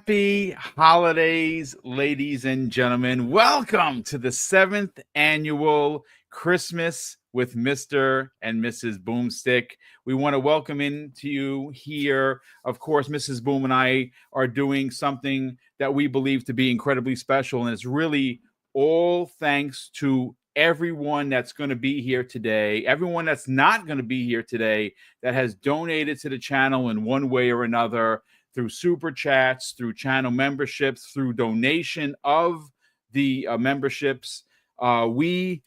Happy holidays, ladies and gentlemen. Welcome to the 7th annual Christmas with Mr. and Mrs. Boomstick. We want to welcome into you here. Of course, Mrs. Boom and I are doing something that we believe to be incredibly special, and it's really all thanks to everyone that's going to be here today, everyone that's not going to be here today, that has donated to the channel in one way or another, through super chats, through channel memberships, through donation of the memberships. We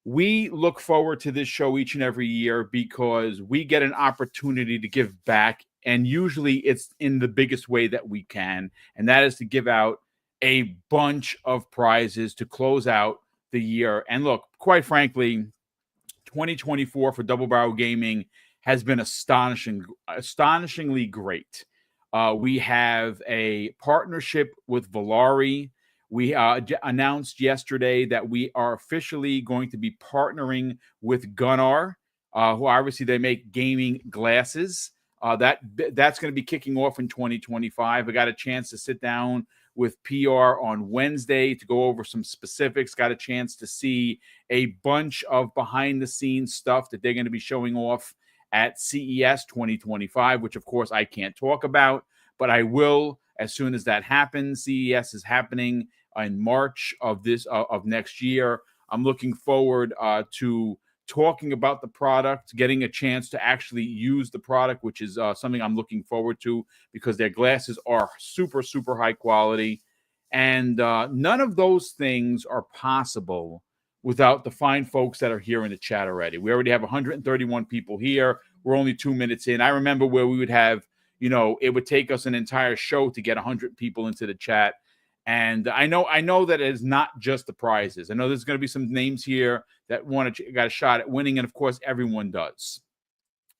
look forward to this show each and every year because we get an opportunity to give back, and usually it's in the biggest way that we can, and that is to give out a bunch of prizes to close out the year. And look, quite frankly, 2024 for Double Barrel Gaming has been astonishingly great. We have a partnership with Valari. We announced yesterday that we are officially going to be partnering with Gunnar, who obviously they make gaming glasses. That's going to be kicking off in 2025. I got a chance to sit down with PR on Wednesday to go over some specifics. Got a chance to see a bunch of behind-the-scenes stuff that they're going to be showing off at CES 2025, which of course I can't talk about, but I will as soon as that happens. CES is happening in March of next year. I'm looking forward to talking about the product, getting a chance to actually use the product, which is something I'm looking forward to because their glasses are super, super high quality. And none of those things are possible without the fine folks that are here in the chat already. We already have 131 people here. We're only 2 minutes in. I remember where we would have, it would take us an entire show to get 100 people into the chat. And I know that it is not just the prizes. I know there's going to be some names here that got a shot at winning, and of course, everyone does.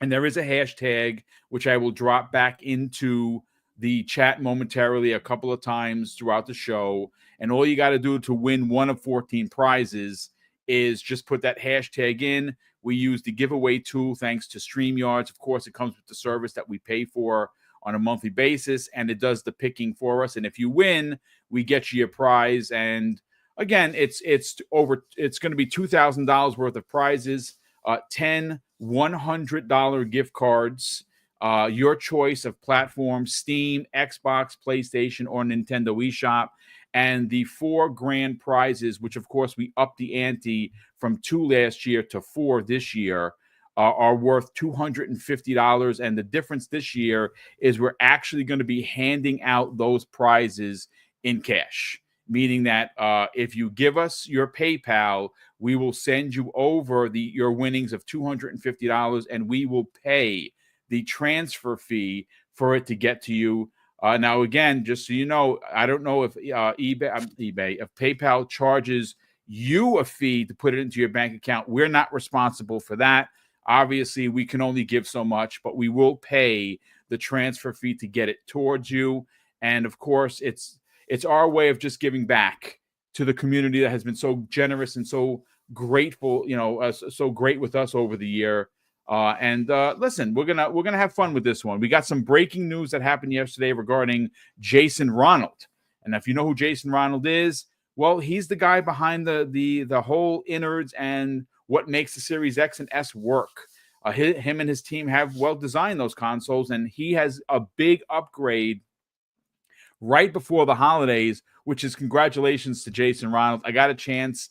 And there is a hashtag, which I will drop back into the chat momentarily a couple of times throughout the show. And all you got to do to win one of 14 prizes is just put that hashtag in. We use the giveaway tool thanks to StreamYards. Of course, it comes with the service that we pay for on a monthly basis, and it does the picking for us. And if you win, we get you a prize. And again, it's going to be $2,000 worth of prizes, 10 $100 gift cards, your choice of platform: Steam, Xbox, PlayStation, or Nintendo eShop. And the 4 grand prizes, which of course we upped the ante from 2 last year to 4 this year, are worth $250. And the difference this year is we're actually going to be handing out those prizes in cash, meaning that if you give us your PayPal, we will send you over your winnings of $250, and we will pay the transfer fee for it to get to you. Now, again, just so you know, I don't know if if PayPal charges you a fee to put it into your bank account. We're not responsible for that. Obviously, we can only give so much, but we will pay the transfer fee to get it towards you. And of course, it's our way of just giving back to the community that has been so generous and so grateful, so great with us over the year. Listen, we're gonna have fun with this one. We got some breaking news that happened yesterday regarding Jason Ronald. And if you know who Jason Ronald is, well, he's the guy behind the whole innards and what makes the Series X and S work. Him and his team have designed those consoles, and he has a big upgrade right before the holidays, which is congratulations to Jason Ronald. I got a chance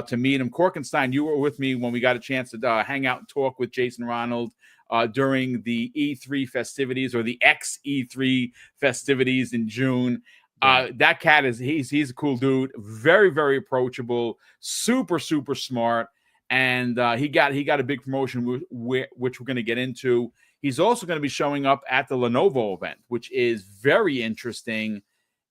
to meet him. Korkenstein, you were with me when we got a chance to hang out and talk with Jason Ronald during the E3 festivities, or the X-E3 festivities in June. That cat he's a cool dude, very, very approachable, super, super smart. And he got a big promotion, which we're going to get into. He's also going to be showing up at the Lenovo event, which is very interesting,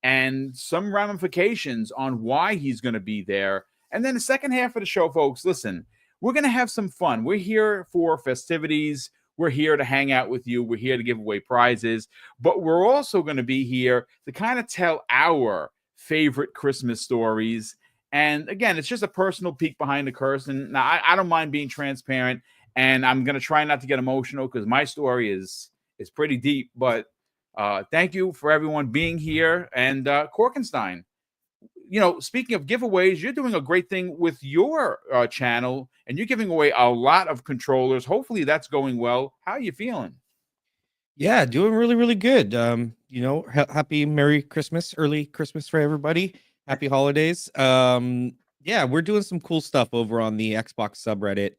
and some ramifications on why he's going to be there. And then the second half of the show, folks, listen, we're going to have some fun. We're here for festivities. We're here to hang out with you. We're here to give away prizes. But we're also going to be here to kind of tell our favorite Christmas stories. And again, it's just a personal peek behind the curtain. Now, I don't mind being transparent, and I'm going to try not to get emotional because my story is pretty deep. But Thank you for everyone being here. And Korkenstein, speaking of giveaways, you're doing a great thing with your channel, and you're giving away a lot of controllers. Hopefully that's going well. How are you feeling? Yeah, doing really, really good. Happy Merry Christmas, early Christmas for everybody. Happy holidays. Yeah, we're doing some cool stuff over on the Xbox subreddit.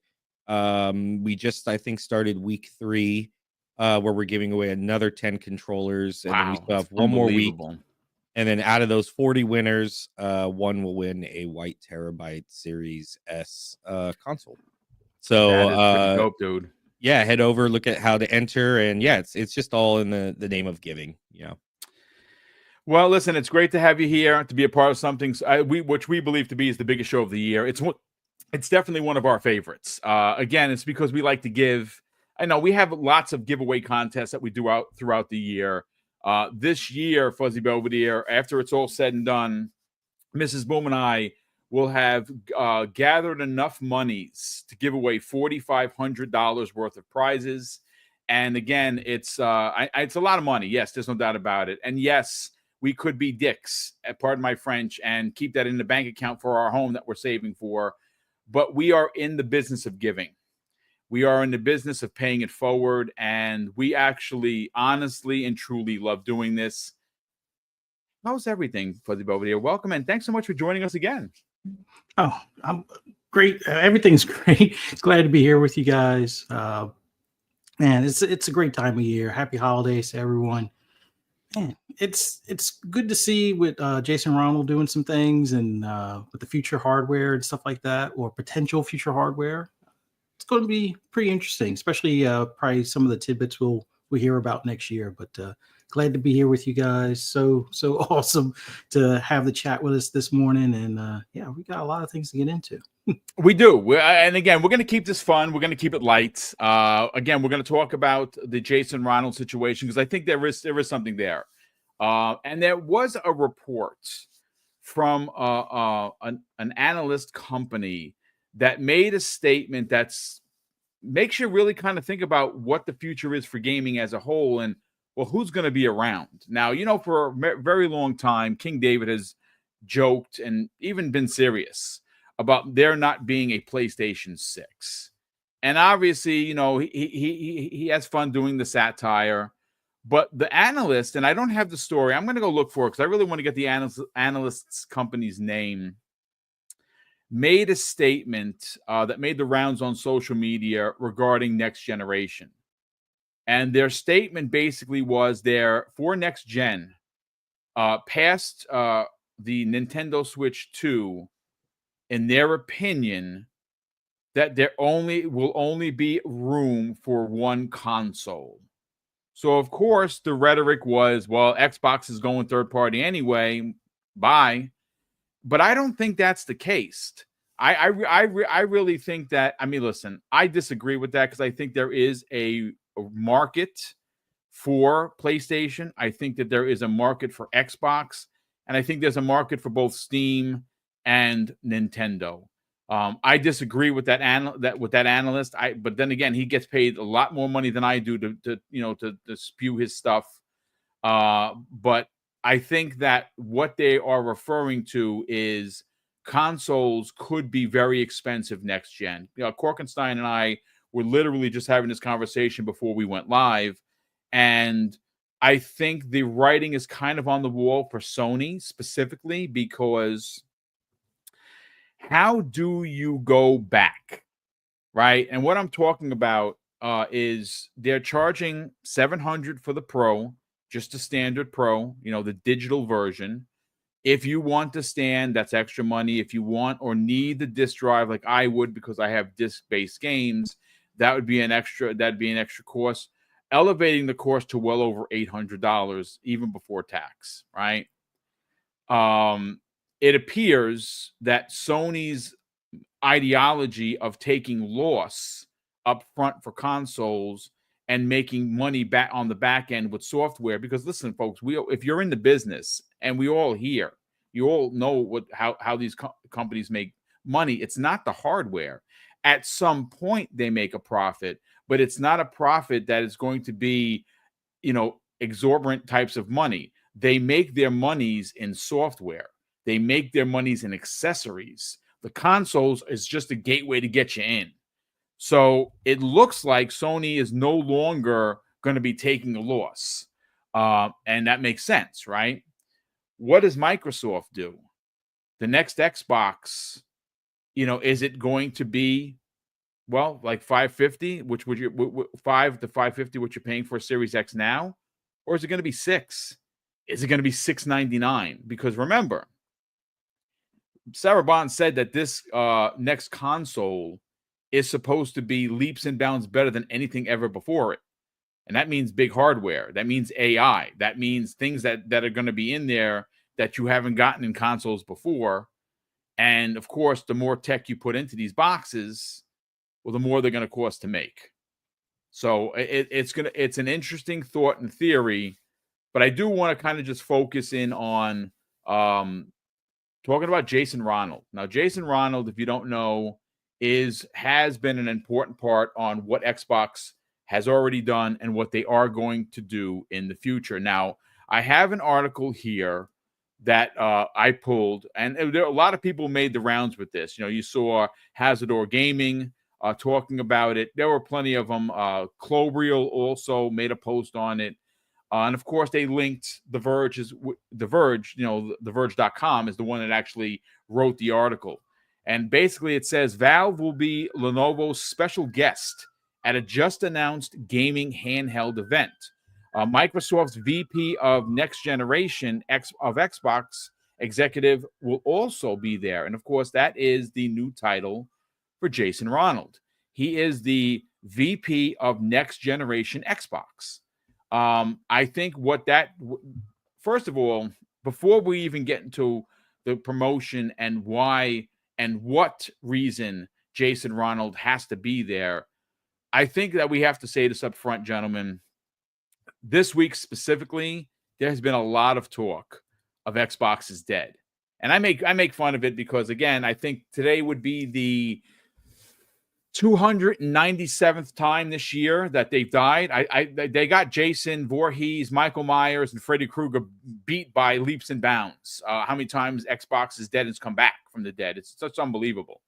We just, I think, started week 3, where we're giving away another 10 controllers, and then we Wow, still it's have one more week. unbelievable. And then out of those 40 winners, one will win a white terabyte Series S console. So That is pretty dope, dude. yeah, head over, look at how to enter, and yeah, it's just all in the name of giving. Well, listen, it's great to have you here to be a part of something which we believe to be is the biggest show of the year. It's definitely one of our favorites. Again, it's because we like to give. I know we have lots of giveaway contests that we do out throughout the year. This year, Fuzzy Belvedere, after it's all said and done, Mrs. Boom and I will have gathered enough monies to give away $4,500 worth of prizes. And again, it's a lot of money. Yes, there's no doubt about it. And yes, we could be dicks, pardon my French, and keep that in the bank account for our home that we're saving for. But we are in the business of giving. We are in the business of paying it forward. And we actually, honestly and truly love doing this. How's everything, Fuzzy Belvedere? Welcome, and thanks so much for joining us again. Oh, I'm great. Everything's great. Glad to be here with you guys. Man, it's a great time of year. Happy holidays to everyone. Man, it's good to see with Jason Ronald doing some things and with the future hardware and stuff like that, or potential future hardware. It's going to be pretty interesting, especially probably some of the tidbits we'll hear about next year. But glad to be here with you guys. So awesome to have the chat with us this morning, and yeah, we got a lot of things to get into. We do. And again, we're going to keep this fun. We're going to keep it light. Again, we're going to talk about the Jason Ronald situation because I think there is something there. And there was a report from an analyst company that made a statement that's makes you really kind of think about what the future is for gaming as a whole and, well, who's going to be around. Now, for a very long time, King David has joked and even been serious about there not being a PlayStation 6. And obviously, he has fun doing the satire. But the analyst, and I don't have the story, I'm going to go look for it because I really want to get the analyst's company's name, made a statement that made the rounds on social media regarding next generation. And their statement basically was there for next gen, past the Nintendo Switch 2, in their opinion, that there will only be room for one console. So, of course, the rhetoric was, well, Xbox is going third party anyway. Bye. But I don't think that's the case. I really think that, listen, I disagree with that because I think there is a market for PlayStation. I think that there is a market for Xbox. And I think there's a market for both Steam and Nintendo. I disagree with that analyst. But then again, he gets paid a lot more money than I do to spew his stuff. But I think that what they are referring to is consoles could be very expensive next gen. Korkenstein and I were literally just having this conversation before we went live, and I think the writing is kind of on the wall for Sony specifically because how do you go back, right? And what I'm talking about is they're charging $700 for the Pro, just a standard Pro, the digital version. If you want to stand, that's extra money. If you want or need the disc drive, like I would, because I have disc-based games, that'd be an extra cost, elevating the cost to well over $800, even before tax, right? It appears that Sony's ideology of taking loss up front for consoles and making money back on the back end with software. Because listen, folks, if you're in the business, and we all here, you all know how these companies make money. It's not the hardware. At some point, they make a profit, but it's not a profit that is going to be, exorbitant types of money. They make their monies in software. They make their monies in accessories. The consoles is just a gateway to get you in. So it looks like Sony is no longer going to be taking a loss. And that makes sense, right? What does Microsoft do? The next Xbox, is it going to be, well, like 550, which would you 5 to 550, what you're paying for a Series X now? Or is it going to be 6? Is it going to be 699? Because remember, Sarah Bond said that this next console is supposed to be leaps and bounds better than anything ever before it. And that means big hardware. That means AI. That means things that are going to be in there that you haven't gotten in consoles before. And of course, the more tech you put into these boxes, well, the more they're going to cost to make. So it's an interesting thought and theory, but I do want to kind of just focus in on talking about Jason Ronald. Now, Jason Ronald, if you don't know, has been an important part on what Xbox has already done and what they are going to do in the future. Now, I have an article here that I pulled, and there are a lot of people made the rounds with this. You saw Hazardor Gaming talking about it. There were plenty of them. Clobriel also made a post on it. And of course, they linked The Verge. The Verge, TheVerge.com is the one that actually wrote the article. And basically it says Valve will be Lenovo's special guest at a just-announced gaming handheld event. Microsoft's VP of Next Generation of Xbox executive will also be there. And of course, that is the new title for Jason Ronald. He is the VP of Next Generation Xbox. I think first of all, before we even get into the promotion and why and what reason Jason Ronald has to be there, I think that we have to say this up front, gentlemen. This week specifically, there has been a lot of talk of Xbox is dead. And I make fun of it because, again, I think today would be the 297th time this year that they've died. They got Jason Voorhees, Michael Myers, and Freddy Krueger beat by leaps and bounds. How many times Xbox is dead and has come back from the dead? It's such unbelievable.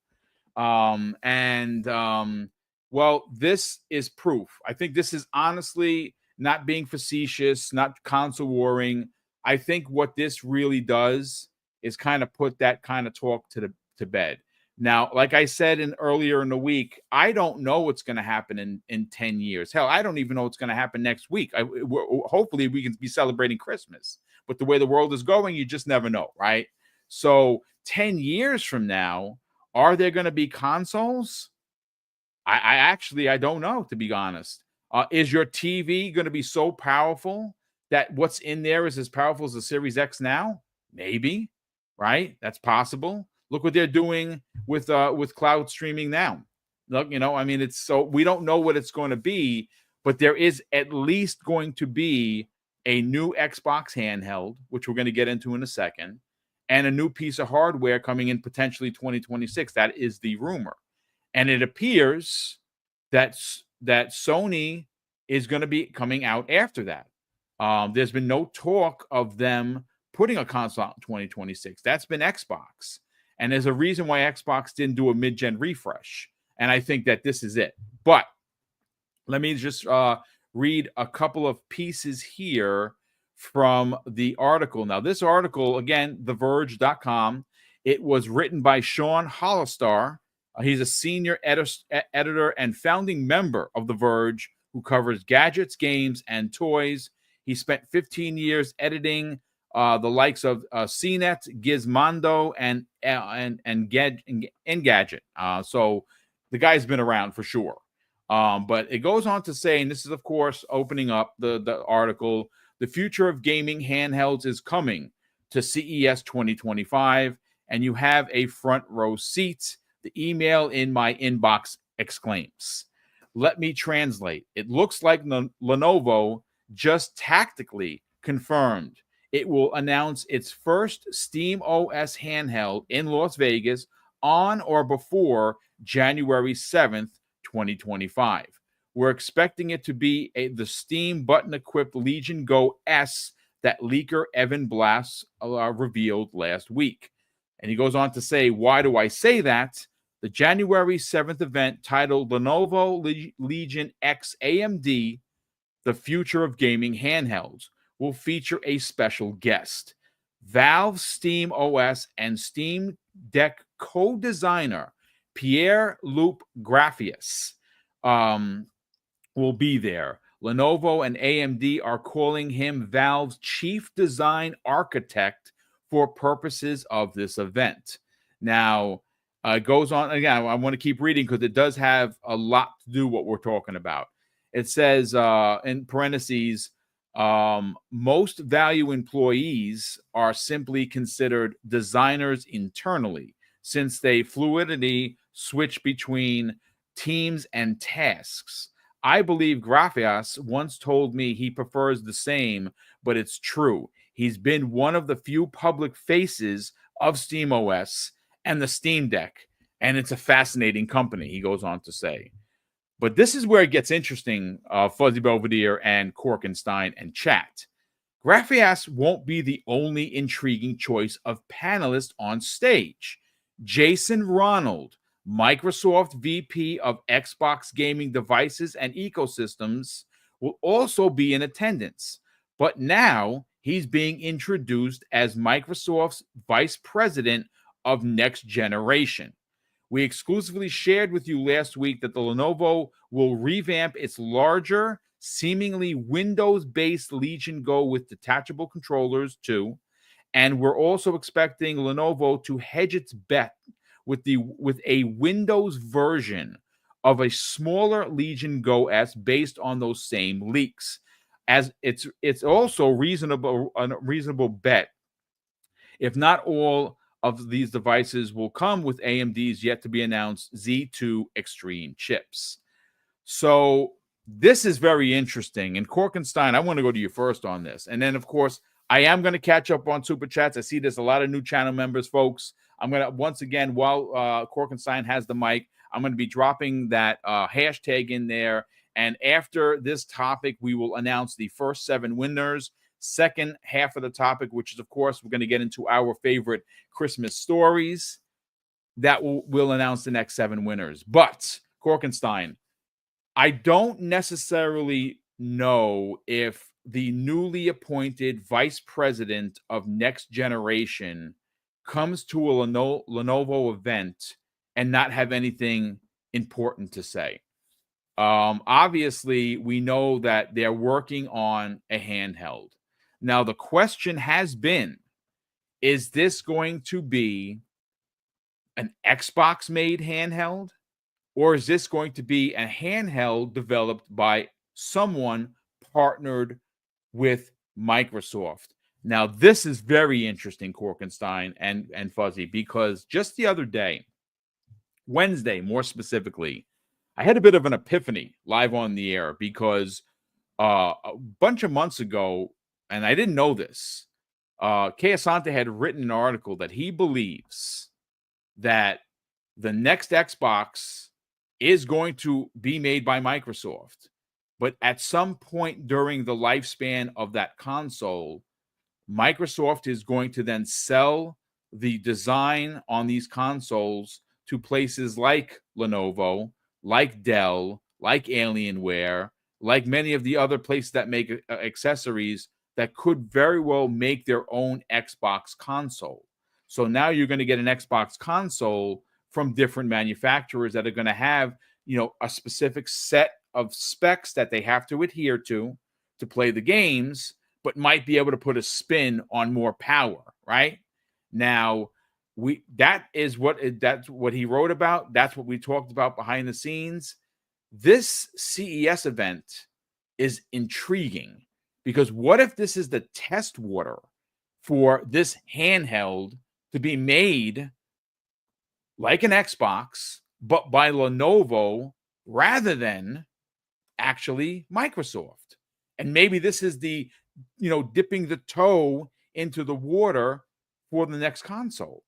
Well, this is proof. I think this is honestly not being facetious, not console warring. I think what this really does is kind of put that kind of talk to bed. Now, like I said earlier in the week, I don't know what's going to happen in 10 years. Hell, I don't even know what's going to happen next week. Hopefully, we can be celebrating Christmas. But the way the world is going, you just never know, right? So 10 years from now, are there going to be consoles? I don't know, to be honest. Is your TV going to be so powerful that what's in there is as powerful as the Series X now? Maybe, right? That's possible. Look what they're doing with cloud streaming now. Look, it's so we don't know what it's going to be, but there is at least going to be a new Xbox handheld, which we're going to get into in a second, and a new piece of hardware coming in potentially 2026. That is the rumor. And it appears that Sony is going to be coming out after that. There's been no talk of them putting a console out in 2026. That's been Xbox. And there's a reason why Xbox didn't do a mid-gen refresh. And I think that this is it. But let me just read a couple of pieces here from the article. Now, this article, again, TheVerge.com, it was written by Sean Hollister. He's a senior editor and founding member of The Verge who covers gadgets, games, and toys. He spent 15 years editing the likes of CNET, Gizmondo, and Engadget. So the guy's been around for sure. But it goes on to say, and this is, of course, opening up the article, the future of gaming handhelds is coming to CES 2025, and you have a front row seat. The email in my inbox exclaims. Let me translate. It looks like Lenovo just tactically confirmed it will announce its first Steam OS handheld in Las Vegas on or before January 7th, 2025. We're expecting it to be the Steam button-equipped Legion Go S that leaker Evan Blass revealed last week. And he goes on to say, why do I say that? The January 7th event titled Lenovo Legion X AMD, The Future of Gaming Handhelds, will feature a special guest. Valve Steam OS and Steam Deck co-designer Pierre-Luc Graphius will be there. Lenovo and AMD are calling him Valve's chief design architect for purposes of this event. Now, it goes on again. I want to keep reading because it does have a lot to do what we're talking about. It says in parentheses, most value employees are simply considered designers internally, since they fluidity switch between teams and tasks. I believe Graphias once told me he prefers the same, but it's true. He's been one of the few public faces of SteamOS and the Steam Deck, and it's a fascinating company, he goes on to say. But this is where it gets interesting, Fuzzy Belvedere and Korkenstein and chat. Graphias won't be the only intriguing choice of panelists on stage. Jason Ronald, Microsoft VP of Xbox gaming devices and ecosystems, will also be in attendance. But now he's being introduced as Microsoft's Vice President of Next Generation. We exclusively shared with you last week that the Lenovo will revamp its larger, seemingly Windows-based Legion Go with detachable controllers too. And we're also expecting Lenovo to hedge its bet with a Windows version of a smaller Legion Go S based on those same leaks. As it's also a reasonable bet, if not all of these devices will come with AMD's yet to be announced Z2 Extreme chips. So this is very interesting. And Korkenstein, I want to go to you first on this. And then, of course, I am going to catch up on Super Chats. I see there's a lot of new channel members, folks. I'm going to, once again, while Korkenstein has the mic, I'm going to be dropping that hashtag in there. And after this topic, we will announce the first 7 winners. Second half of the topic, which is, of course, we're going to get into our favorite Christmas stories. That we'll announce the next 7 winners. But, Korkenstein, I don't necessarily know if the newly appointed vice president of Next Generation comes to a Lenovo event and not have anything important to say. Obviously, we know that they're working on a handheld. Now, the question has been, is this going to be an Xbox-made handheld? Or is this going to be a handheld developed by someone partnered with Microsoft? Now, this is very interesting, Korkenstein and Fuzzy, because just the other day, Wednesday, more specifically, I had a bit of an epiphany live on the air because a bunch of months ago, and I didn't know this, Kay Asante had written an article that he believes that the next Xbox is going to be made by Microsoft. But at some point during the lifespan of that console, Microsoft is going to then sell the design on these consoles to places like Lenovo, like Dell, like Alienware, like many of the other places that make accessories that could very well make their own Xbox console. So now you're going to get an Xbox console from different manufacturers that are going to have, a specific set of specs that they have to adhere to play the games, but might be able to put a spin on more power, right? Now, that's what he wrote about. That's what we talked about behind the scenes. This CES event is intriguing because what if this is the test water for this handheld to be made like an Xbox, but by Lenovo rather than actually Microsoft? And maybe this is the, dipping the toe into the water for the next console.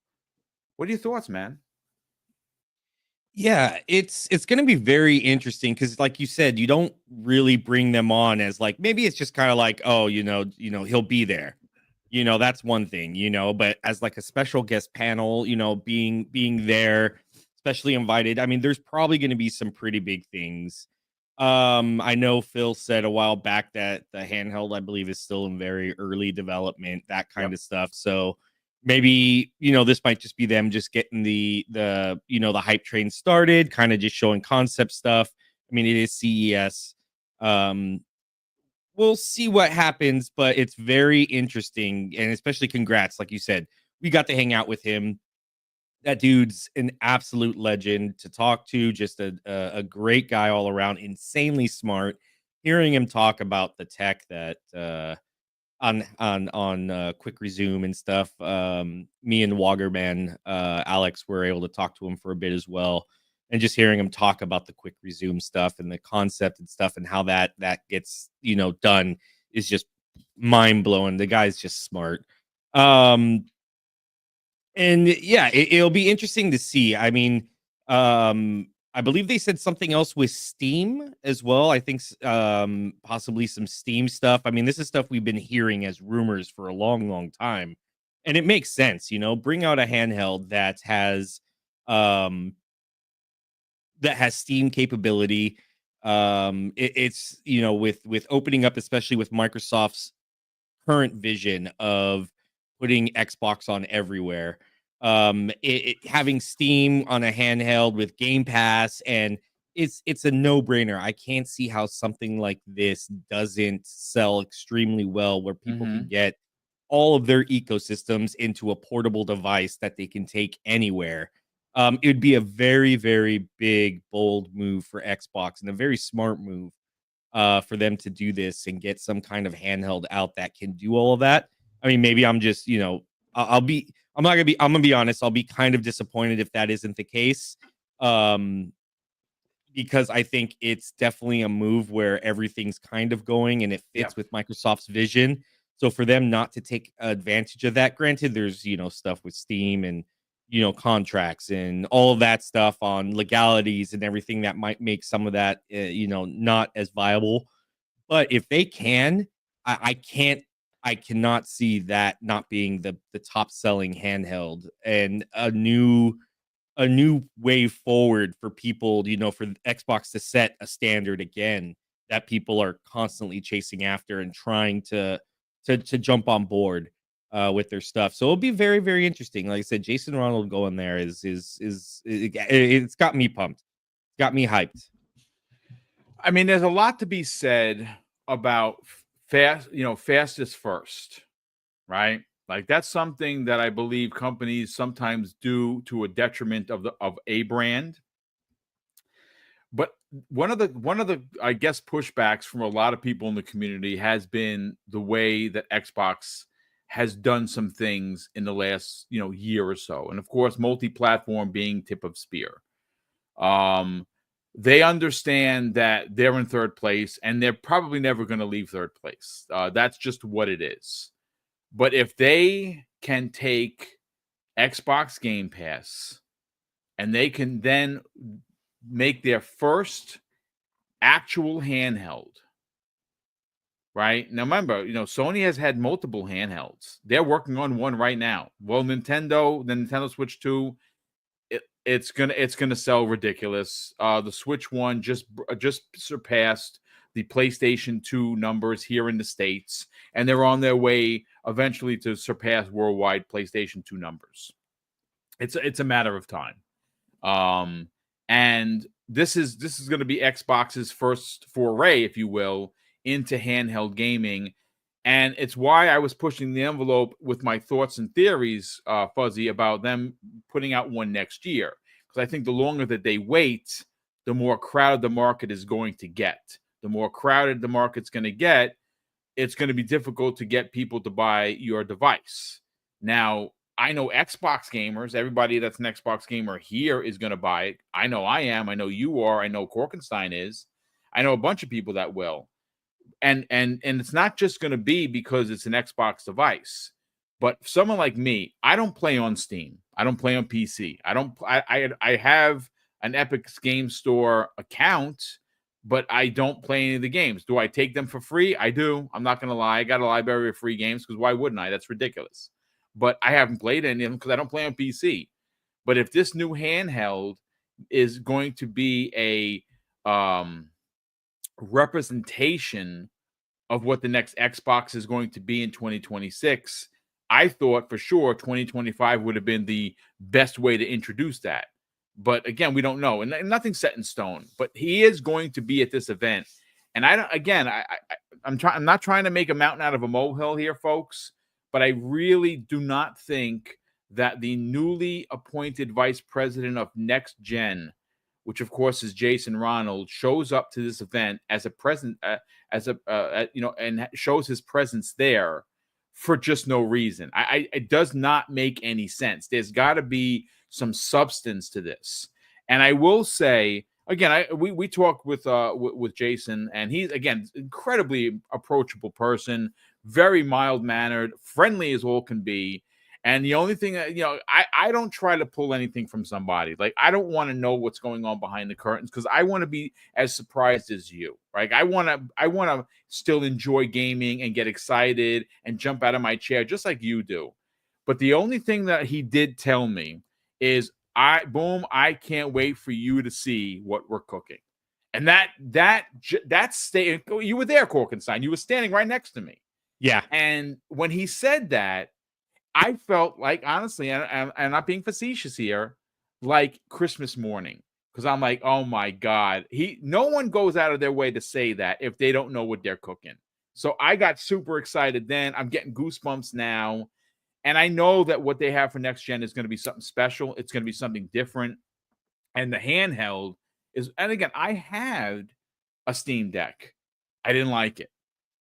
What are your thoughts, man? Yeah, it's going to be very interesting because, like you said, you don't really bring them on as like maybe it's just kind of like, oh, he'll be there. That's one thing, but as like a special guest panel, being there, especially invited. I mean, there's probably going to be some pretty big things. I know Phil said a while back that the handheld, I believe, is still in very early development, that kind Yep. of stuff. So maybe, this might just be them just getting the hype train started, kind of just showing concept stuff. I mean, it is CES. Um, we'll see what happens, but it's very interesting, and especially congrats, like you said, we got to hang out with him. That dude's an absolute legend to talk to, just a great guy all around, insanely smart. Hearing him talk about the tech that on quick resume and stuff, me and Wagerman, Alex, were able to talk to him for a bit as well, and just hearing him talk about the quick resume stuff and the concept and stuff and how that gets done is just mind blowing. The guy's just smart. And yeah, it'll be interesting to see. I mean, I believe they said something else with Steam as well. I think possibly some Steam stuff. I mean, this is stuff we've been hearing as rumors for a long, long time, and it makes sense. Bring out a handheld um that has Steam capability. It's with opening up, especially with Microsoft's current vision of putting Xbox on everywhere. Having Steam on a handheld with Game Pass, and it's a no-brainer. I can't see how something like this doesn't sell extremely well, where people can get all of their ecosystems into a portable device that they can take anywhere. It would be a very, very big, bold move for Xbox and a very smart move for them to do this and get some kind of handheld out that can do all of that. I mean, maybe I'm just, I'm not gonna be, I'm gonna be honest, I'll be kind of disappointed if that isn't the case. Because I think it's definitely a move where everything's kind of going and it fits with Microsoft's vision. So for them not to take advantage of that, granted, there's, stuff with Steam and, contracts and all of that stuff on legalities and everything that might make some of that, not as viable. But if they can, I cannot see that not being the top selling handheld and a new way forward for people, for Xbox to set a standard again that people are constantly chasing after and trying to jump on board with their stuff. So it'll be very, very interesting. Like I said, Jason Ronald going there it's got me pumped, got me hyped. I mean, there's a lot to be said about fastest first, right? Like that's something that I believe companies sometimes do to a detriment of a brand. But one of the I guess pushbacks from a lot of people in the community has been the way that Xbox has done some things in the last year or so, and of course, multi-platform being tip of spear. Um, they understand that they're in third place, and they're probably never going to leave third place. That's just what it is. But if they can take Xbox Game Pass and they can then make their first actual handheld, right? Now remember, Sony has had multiple handhelds. They're working on one right now. Well, the Nintendo Switch 2, it's gonna sell ridiculous. The Switch 1 just surpassed the PlayStation 2 numbers here in the States, and they're on their way eventually to surpass worldwide PlayStation 2 numbers. It's a matter of time. And this is going to be Xbox's first foray, if you will, into handheld gaming. And it's why I was pushing the envelope with my thoughts and theories, Fuzzy, about them putting out one next year. Because I think the longer that they wait, the more crowded the market is going to get. The more crowded the market's going to get, it's going to be difficult to get people to buy your device. Now, I know Xbox gamers, everybody that's an Xbox gamer here is going to buy it. I know I am. I know you are. I know Korkenstein is. I know a bunch of people that will. And it's not just going to be because it's an Xbox device. But someone like me, I don't play on Steam. I don't play on PC. I have an Epic Game Store account, but I don't play any of the games. Do I take them for free? I do. I'm not going to lie. I got a library of free games because why wouldn't I? That's ridiculous. But I haven't played any of them because I don't play on PC. But if this new handheld is going to be a representation of what the next Xbox is going to be in 2026, I thought for sure 2025 would have been the best way to introduce that. But again, we don't know, and nothing's set in stone. But he is going to be at this event, and I don't. Again, I'm not trying to make a mountain out of a molehill here, folks. But I really do not think that the newly appointed vice president of Next Gen, which of course is Jason Ronald, shows up to this event as a present, and shows his presence there for just no reason. It does not make any sense. There's got to be some substance to this. And I will say again, we talked with Jason, and he's again incredibly approachable person, very mild mannered, friendly as all can be. And the only thing I don't try to pull anything from somebody. Like, I don't want to know what's going on behind the curtains because I want to be as surprised as you. Right? I want to still enjoy gaming and get excited and jump out of my chair just like you do. But the only thing that he did tell me is, I can't wait for you to see what we're cooking. And that's you were there, Corkenstein. You were standing right next to me. Yeah. And when he said that, I felt like, honestly, and I'm not being facetious here, like Christmas morning. Because I'm like, oh my God. No one goes out of their way to say that if they don't know what they're cooking. So I got super excited then. I'm getting goosebumps now. And I know that what they have for next gen is going to be something special. It's going to be something different. And the handheld is, and again, I had a Steam Deck. I didn't like it.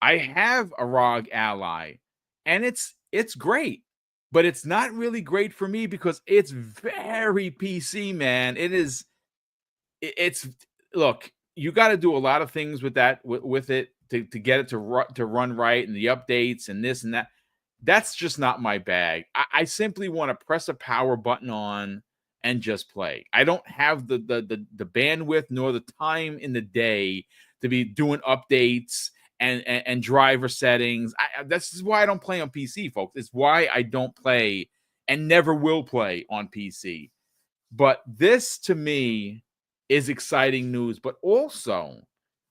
I have a ROG Ally, and it's great, but it's not really great for me because it's very PC, man. Look, you got to do a lot of things with that, with it to get it to run right, and the updates and this and that. That's just not my bag. I simply want to press a power button on and just play. I don't have the bandwidth nor the time in the day to be doing updates and driver settings. This is why I don't play on PC, folks. It's why I don't play and never will play on PC. But this, to me, is exciting news. But also,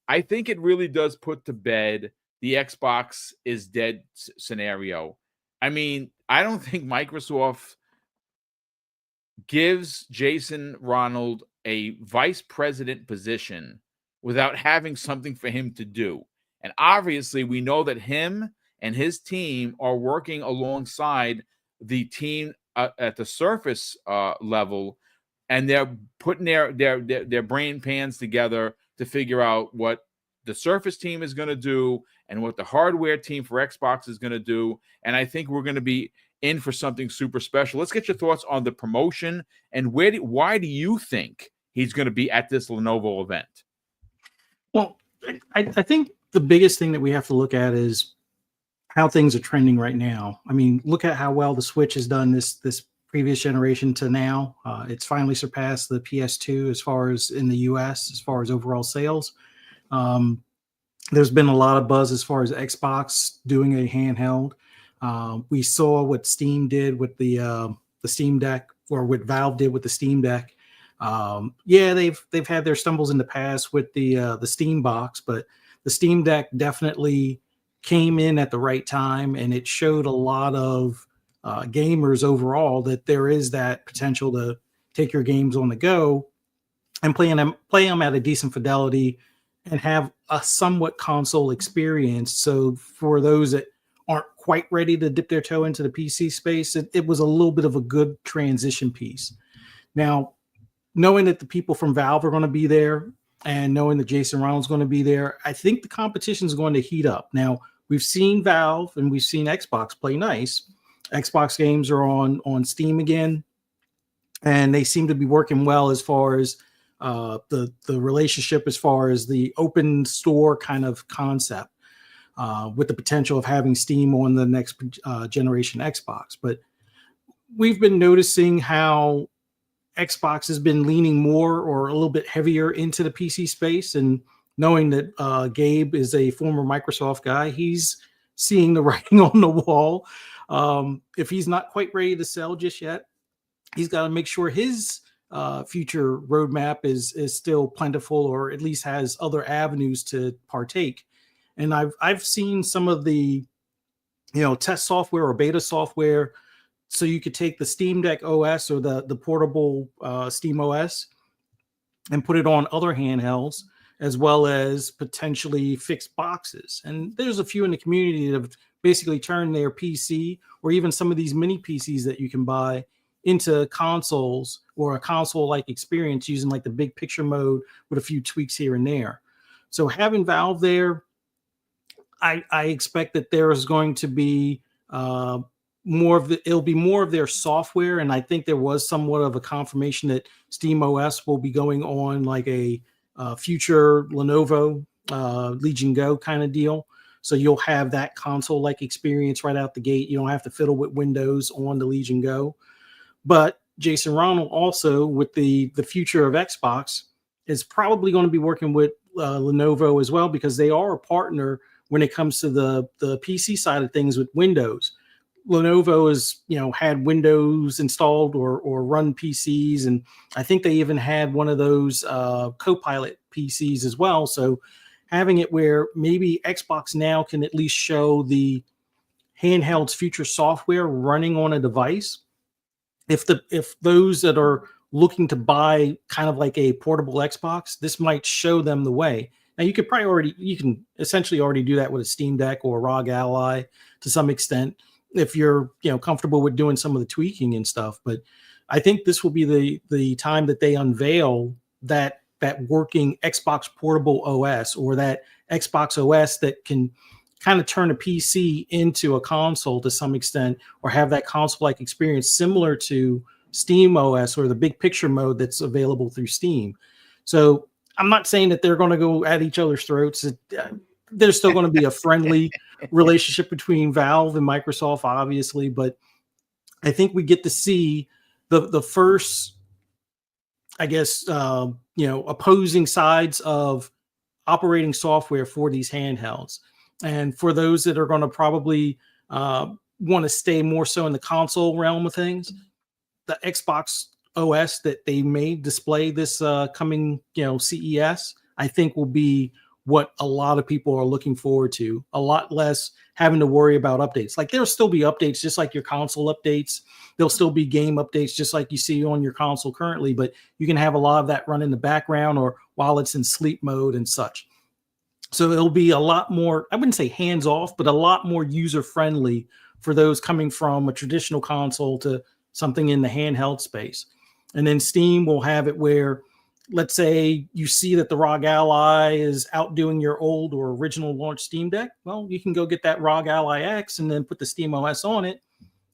I think it really does put to bed the Xbox is dead scenario. I mean, I don't think Microsoft gives Jason Ronald a vice president position without having something for him to do. And obviously, we know that him and his team are working alongside the team at the Surface level, and they're putting their brain pans together to figure out what the Surface team is going to do and what the hardware team for Xbox is going to do. And I think we're going to be in for something super special. Let's get your thoughts on the promotion and why do you think he's going to be at this Lenovo event? Well, I think the biggest thing that we have to look at is how things are trending right now. I mean, look at how well the Switch has done this previous generation to now. It's finally surpassed the PS2 as far as in the US, as far as overall sales. There's been a lot of buzz as far as Xbox doing a handheld. We saw what Steam did with the Steam Deck, or what Valve did with the Steam Deck. Yeah, they've had their stumbles in the past with the Steam box, but the Steam Deck definitely came in at the right time, and it showed a lot of gamers overall that there is that potential to take your games on the go and play them at a decent fidelity and have a somewhat console experience. So for those that aren't quite ready to dip their toe into the PC space, it was a little bit of a good transition piece. Now, knowing that the people from Valve are going to be there and knowing that Jason Ronald's going to be there, I think the competition is going to heat up. Now, we've seen Valve and we've seen Xbox play nice. Xbox games are on Steam again, and they seem to be working well as far as the relationship, as far as the open store kind of concept, with the potential of having Steam on the next generation Xbox. But we've been noticing how Xbox has been leaning more or a little bit heavier into the PC space, and knowing that Gabe is a former Microsoft guy, he's seeing the writing on the wall. If he's not quite ready to sell just yet, he's got to make sure his future roadmap is still plentiful, or at least has other avenues to partake. And I've seen some of the test software or beta software, so you could take the Steam Deck OS or the portable Steam OS and put it on other handhelds, as well as potentially fixed boxes. And there's a few in the community that have basically turned their PC or even some of these mini PCs that you can buy into consoles, or a console-like experience using like the big picture mode with a few tweaks here and there. So having Valve there, I expect that there is going to be it'll be more of their software. And I think there was somewhat of a confirmation that Steam OS will be going on like a future Lenovo Legion Go kind of deal. So you'll have that console-like experience right out the gate. You don't have to fiddle with Windows on the Legion Go. But Jason Ronald also, with the future of Xbox, is probably going to be working with Lenovo as well, because they are a partner when it comes to the PC side of things with Windows. Lenovo has had Windows installed or run PCs, and I think they even had one of those Copilot PCs as well. So having it where maybe Xbox now can at least show the handheld's future software running on a device. If those that are looking to buy kind of like a portable Xbox, this might show them the way. Now you can essentially already do that with a Steam Deck or a ROG Ally to some extent, if you're comfortable with doing some of the tweaking and stuff. But I think this will be the time that they unveil that working Xbox portable OS, or that Xbox OS that can kind of turn a PC into a console to some extent, or have that console-like experience similar to Steam OS or the big picture mode that's available through Steam. So I'm not saying that they're going to go at each other's throats. There's still going to be a friendly relationship between Valve and Microsoft, obviously, but I think we get to see the first, I guess, opposing sides of operating software for these handhelds. And for those that are going to probably want to stay more so in the console realm of things, the Xbox OS that they may display this coming CES, I think will be what a lot of people are looking forward to. A lot less having to worry about updates. Like, there'll still be updates just like your console updates. There'll still be game updates just like you see on your console currently, but you can have a lot of that run in the background or while it's in sleep mode and such. So it'll be a lot more, I wouldn't say hands off, but a lot more user friendly for those coming from a traditional console to something in the handheld space. And then Steam will have it where, let's say you see that the ROG Ally is outdoing your old or original launch Steam Deck. Well, you can go get that ROG Ally X and then put the Steam OS on it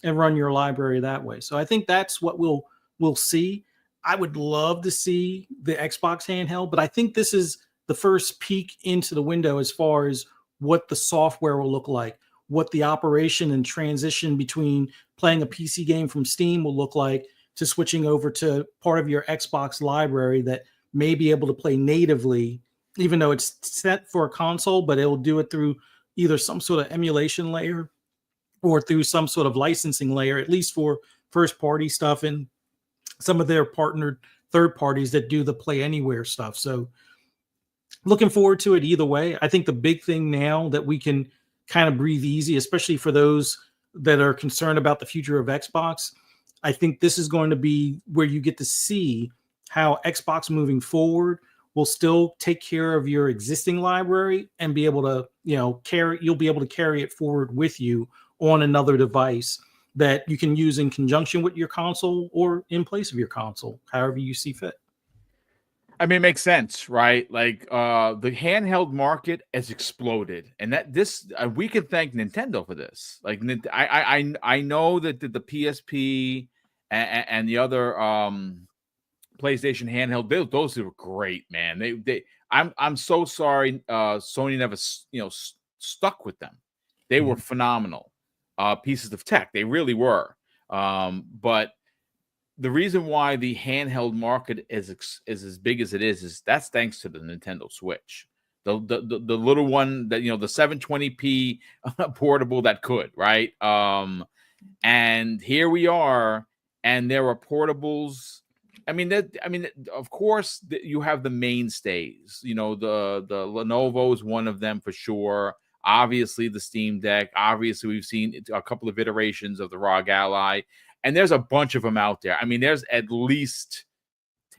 and run your library that way. So I think that's what we'll see. I would love to see the Xbox handheld, but I think this is the first peek into the window as far as what the software will look like, what the operation and transition between playing a PC game from Steam will look like to switching over to part of your Xbox library that may be able to play natively, even though it's set for a console, but it'll do it through either some sort of emulation layer or through some sort of licensing layer, at least for first party stuff and some of their partnered third parties that do the Play Anywhere stuff. So looking forward to it either way. I think the big thing now that we can kind of breathe easy, especially for those that are concerned about the future of Xbox, I think this is going to be where you get to see how Xbox moving forward will still take care of your existing library and be able to, you'll be able to carry it forward with you on another device that you can use in conjunction with your console or in place of your console, however you see fit. I mean, it makes sense, right? Like the handheld market has exploded, and that this we can thank Nintendo for this. Like, I know that the PSP and the other PlayStation handheld, those were great, man. I'm so sorry Sony never stuck with them. They were phenomenal pieces of tech. They really were. But the reason why the handheld market is as big as it is that's thanks to the Nintendo Switch. The little one that, the 720p portable that could, right? And here we are, and there are portables. Of course, you have the mainstays. The Lenovo is one of them for sure. Obviously, the Steam Deck. Obviously, we've seen a couple of iterations of the ROG Ally, and there's a bunch of them out there. There's at least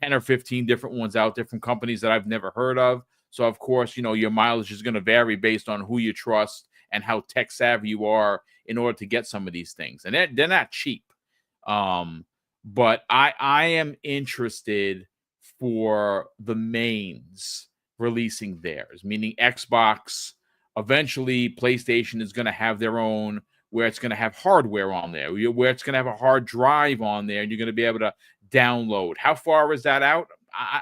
10 or 15 different ones out there from companies that I've never heard of. So, of course, your mileage is going to vary based on who you trust and how tech savvy you are in order to get some of these things. And they're not cheap. But I am interested for the mains releasing theirs, meaning Xbox. Eventually, PlayStation is going to have their own, where it's going to have hardware on there, where it's going to have a hard drive on there, and you're going to be able to download. How far is that out?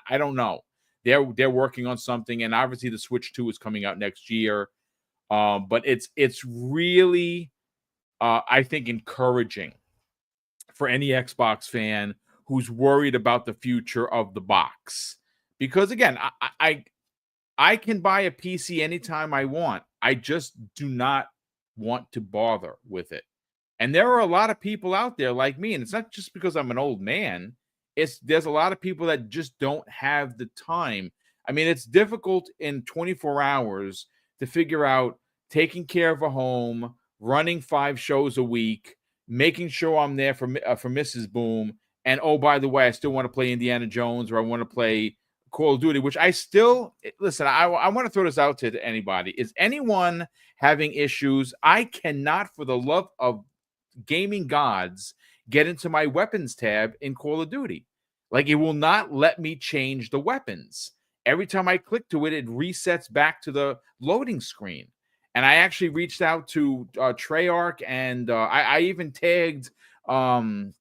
I don't know. They're working on something, and obviously the Switch 2 is coming out next year. But it's really, I think, encouraging for any Xbox fan who's worried about the future of the box. Because again, I can buy a PC anytime I want. I just do not want to bother with it. And there are a lot of people out there like me, and it's not just because I'm an old man. There's a lot of people that just don't have the time. It's difficult in 24 hours to figure out taking care of a home, running 5 shows a week, making sure I'm there for Mrs. Boom, and oh, by the way, I still want to play Indiana Jones, or I want to play Call of Duty, which I still listen. I want to throw this out to anybody. Is anyone having issues? I cannot, for the love of gaming gods, get into my weapons tab in Call of Duty. Like, it will not let me change the weapons. Every time I click to it, it resets back to the loading screen. And I actually reached out to Treyarch, and I even tagged some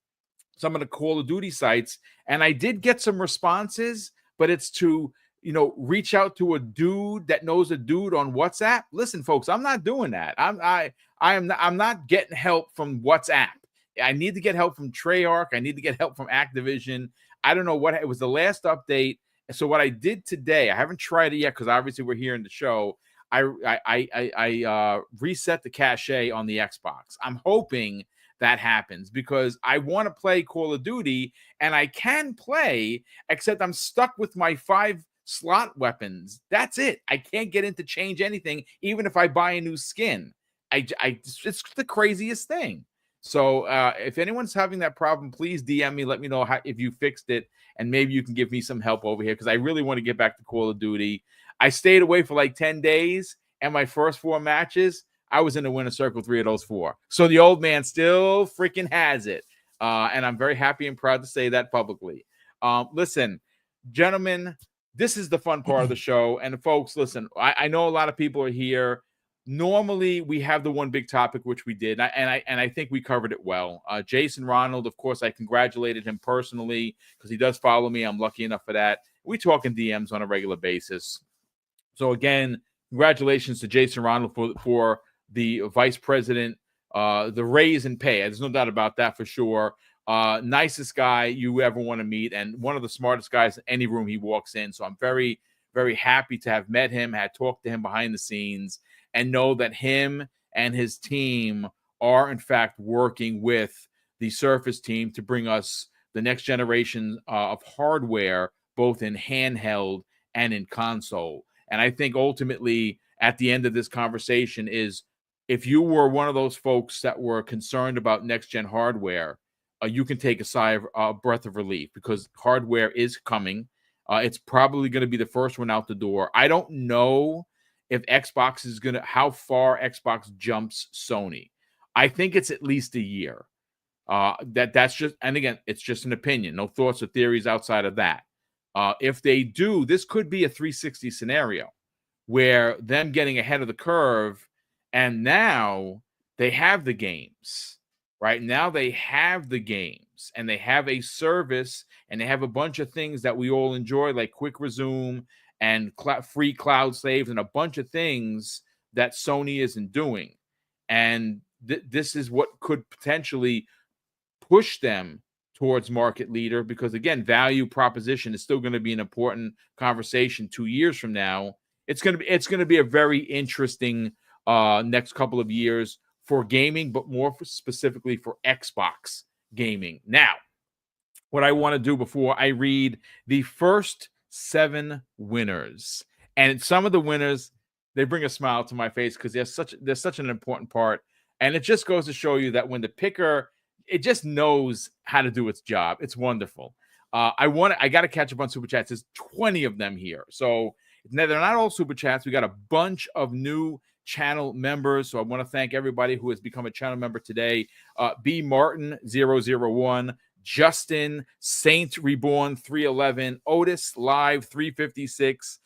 of the Call of Duty sites, and I did get some responses, but it's to reach out to a dude that knows a dude on WhatsApp. Listen, folks, I'm not doing that. I'm not getting help from WhatsApp. I need to get help from Treyarch. I need to get help from Activision. I don't know what it was, the last update. So what I did today, I haven't tried it yet because obviously we're here in the show. I reset the cache on the Xbox. I'm hoping that happens because I want to play Call of Duty, and I can play, except I'm stuck with my 5 slot weapons. That's it. I can't get in to change anything, even if I buy a new skin. It's the craziest thing. So if anyone's having that problem, please DM me. Let me know if you fixed it, and maybe you can give me some help over here because I really want to get back to Call of Duty. I stayed away for like 10 days, and my first 4 matches, I was in the winner's circle 3 of those 4. So the old man still freaking has it. And I'm very happy and proud to say that publicly. Listen, gentlemen, this is the fun part of the show. And folks, listen, I know a lot of people are here. Normally, we have the one big topic, which we did, and I think we covered it well. Jason Ronald, of course, I congratulated him personally because he does follow me. I'm lucky enough for that. We talk in DMs on a regular basis. So again, congratulations to Jason Ronald for the vice president, the raise in pay. There's no doubt about that for sure. Nicest guy you ever want to meet, and one of the smartest guys in any room he walks in. So I'm very, very happy to have met him, had talked to him behind the scenes, and know that him and his team are, in fact, working with the Surface team to bring us the next generation of hardware, both in handheld and in console. And I think ultimately, at the end of this conversation is, if you were one of those folks that were concerned about next-gen hardware, you can take a breath of relief because hardware is coming. It's probably going to be the first one out the door. I don't know if Xbox is going to, how far Xbox jumps Sony. I think it's at least a year. That's just, and again, it's just an opinion. No thoughts or theories outside of that. If they do, this could be a 360 scenario where them getting ahead of the curve, and now they have the games, right? Now they have the games, and they have a service, and they have a bunch of things that we all enjoy, like Quick Resume and free cloud saves and a bunch of things that Sony isn't doing. And this is what could potentially push them towards market leader, because again, value proposition is still going to be an important conversation 2 years from now. It's going to be a very interesting next couple of years for gaming, but more specifically for Xbox gaming. Now, what I want to do before I read the first 7 winners, and some of the winners, they bring a smile to my face because they're such an important part, and it just goes to show you that when the picker, it just knows how to do its job. It's wonderful. I got to catch up on super chats. There's 20 of them here, so they're not all super chats. We got a bunch of new channel members, so I want to thank everybody who has become a channel member today. B Martin 001, Justin, Saint Reborn 311, Otis Live 356.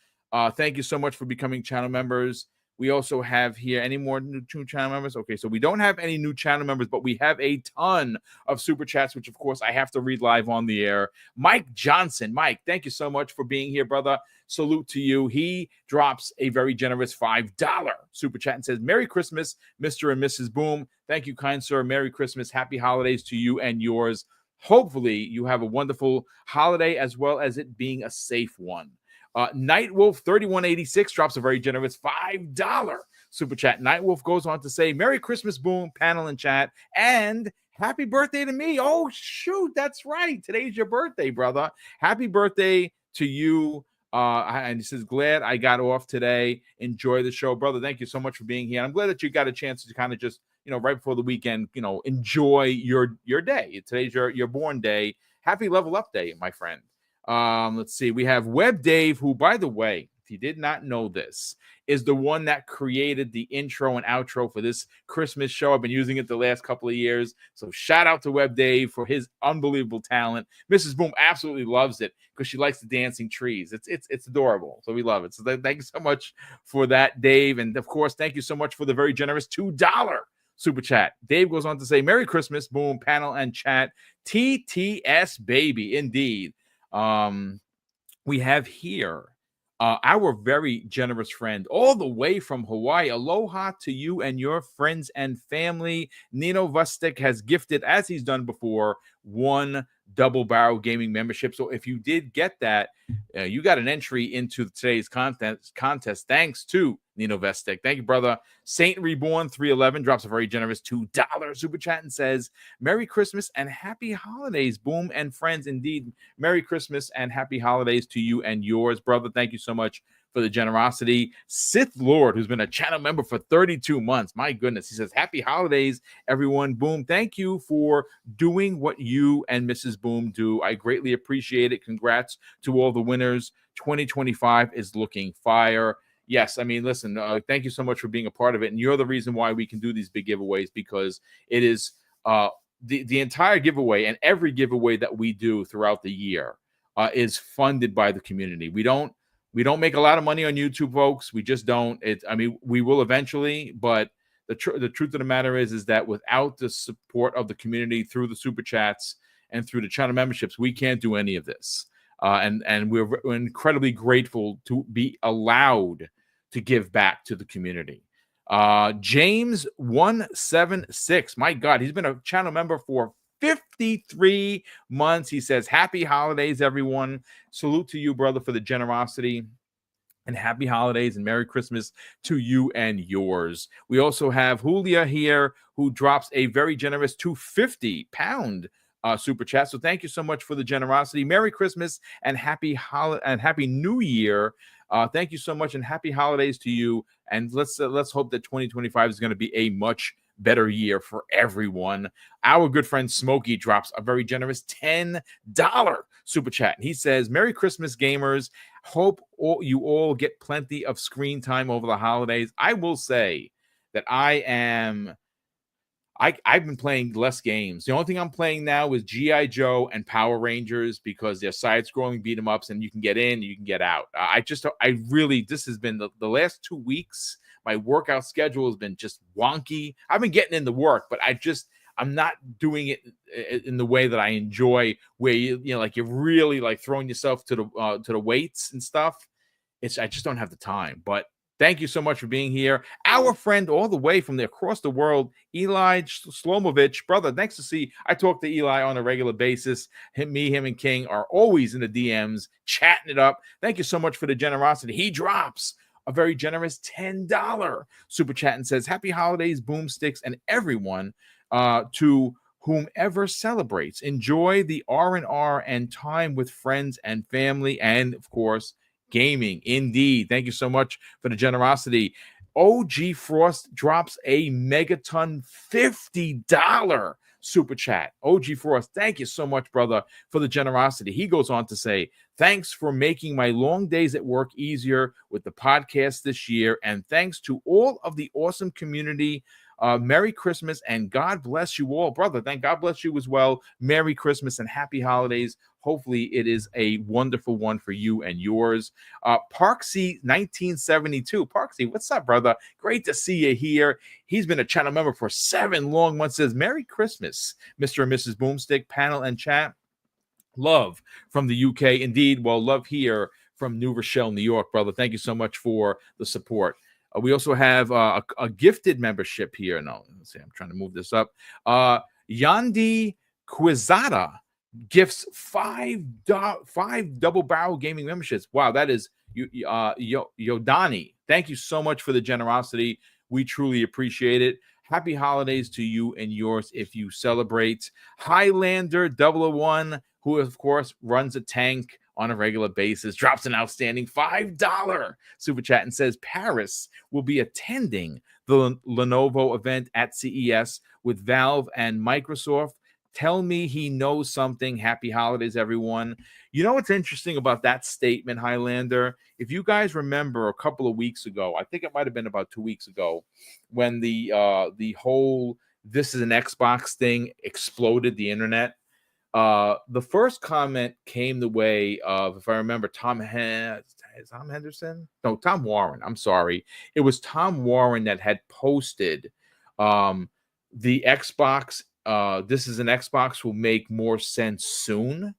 Thank you so much for becoming channel members. We also have here any more new channel members. Okay, so we don't have any new channel members, but we have a ton of super chats, which of course I have to read live on the air. Mike Johnson, Mike, thank you so much for being here, brother. Salute to you. He drops a very generous $5 super chat and says, Merry Christmas, Mr. and Mrs. Boom. Thank you, kind sir. Merry Christmas. Happy holidays to you and yours. Hopefully you have a wonderful holiday as well as it being a safe one. Nightwolf 3186 drops a very generous $5 super chat. Nightwolf goes on to say, Merry Christmas, Boom, panel and chat, and happy birthday to me. Oh, shoot, that's right. Today's your birthday, brother. Happy birthday to you. And he says, glad I got off today. Enjoy the show, brother. Thank you so much for being here. I'm glad that you got a chance to kind of just, right before the weekend, enjoy your day. Today's your born day. Happy level up day, my friend. Let's see. We have Web Dave, who, by the way, if you did not know this, is the one that created the intro and outro for this Christmas show. I've been using it the last couple of years. So shout out to Web Dave for his unbelievable talent. Mrs. Boom absolutely loves it because she likes the dancing trees. It's adorable. So we love it. So thank you so much for that, Dave. And of course, thank you so much for the very generous $2 super chat. Dave goes on to say, Merry Christmas, Boom, panel and chat. TTS baby, indeed. We have here our very generous friend all the way from Hawaii. Aloha to you and your friends and family. Nino Vostek has gifted, as he's done before, 1 Double Barrel Gaming membership. So if you did get that, you got an entry into today's contest thanks to Nino Vestek. Thank you, brother. Saint Reborn 311 drops a very generous $2 super chat and says, Merry Christmas and happy holidays, Boom and friends. Indeed, Merry Christmas and happy holidays to you and yours, brother. Thank you so much for the generosity. Sith Lord, who's been a channel member for 32 months. My goodness. He says, happy holidays, everyone. Boom. Thank you for doing what you and Mrs. Boom do. I greatly appreciate it. Congrats to all the winners. 2025 is looking fire. Yes, I mean, listen, thank you so much for being a part of it. And you're the reason why we can do these big giveaways, because it is the entire giveaway and every giveaway that we do throughout the year is funded by the community. We don't make a lot of money on YouTube, folks. We just don't. We will eventually, but the truth of the matter is that without the support of the community through the super chats and through the channel memberships, we can't do any of this. And we're incredibly grateful to be allowed to give back to the community. James 176, my God, he's been a channel member for 53 months. He says, happy holidays, everyone. Salute to you, brother, for the generosity. And happy holidays and Merry Christmas to you and yours. We also have Julia here, who drops a very generous 250-pound super chat. So thank you so much for the generosity. Merry Christmas and happy New Year. Thank you so much and happy holidays to you. And let's hope that 2025 is going to be a much better year for everyone. Our good friend Smokey drops a very generous $10 super chat. And he says, Merry Christmas, gamers. Hope you all get plenty of screen time over the holidays. I will say that I've been playing less games. The only thing I'm playing now is G.I. Joe and Power Rangers because they're side-scrolling beat 'em ups and you can get in, you can get out. This has been the last 2 weeks. My workout schedule has been just wonky. I've been getting into work, but I'm not doing it in the way that I enjoy, where you're really like throwing yourself to the weights and stuff. I just don't have the time. But Thank you so much for being here. Our friend all the way from across the world, Eli Slomovich. Brother, thanks to see. I talk to Eli on a regular basis. Him, and King are always in the DMs, chatting it up. Thank you so much for the generosity. He drops a very generous $10 super chat and says, happy holidays, Boomsticks, and everyone to whomever celebrates. Enjoy the R&R and time with friends and family, and, of course, gaming. Indeed. Thank you so much for the generosity. OG Frost drops a megaton $50 super chat. OG Frost, thank you so much, brother, for the generosity. He goes on to say, thanks for making my long days at work easier with the podcast this year, and thanks to all of the awesome community. Merry Christmas and God bless you all, brother. Thank God bless you as well. Merry Christmas and happy holidays. Hopefully it is a wonderful one for you and yours. Parksy 1972. Parksy, what's up, brother? Great to see you here. He's been a channel member for 7 long months. Says Merry Christmas, Mr. and Mrs. Boomstick, panel and chat. Love from the UK. Indeed. Well, love here from New Rochelle, New York, brother. Thank you so much for the support. We also have a gifted membership here. No, let's see. I'm trying to move this up. Yandi Quizada gifts 5 double barrel gaming memberships. Wow, that is Yodani. Thank you so much for the generosity. We truly appreciate it. Happy holidays to you and yours if you celebrate. Highlander 001, who of course runs a tank on a regular basis, drops an outstanding $5 super chat and says Paris will be attending the Lenovo event at CES with Valve and Microsoft. Tell me he knows something. Happy holidays, everyone. You know what's interesting about that statement, Highlander? If you guys remember a couple of weeks ago, I think it might have been about 2 weeks ago, when the whole "this is an Xbox" thing exploded the internet. The first comment came the way of, if I remember, Tom Henderson? No, Tom Warren. I'm sorry. It was Tom Warren that had posted the Xbox. This is an Xbox will make more sense soon.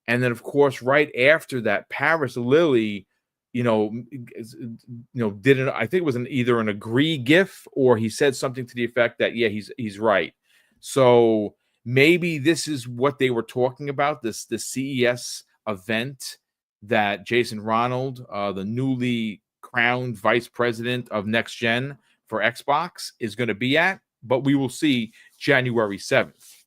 And then, of course, right after that, Paris Lily, did it. I think it was either an agree gif or he said something to the effect that, yeah, he's right. So maybe this is what they were talking about, the CES event that Jason Ronald, the newly crowned vice president of Next Gen for Xbox, is going to be at. But we will see January 7th.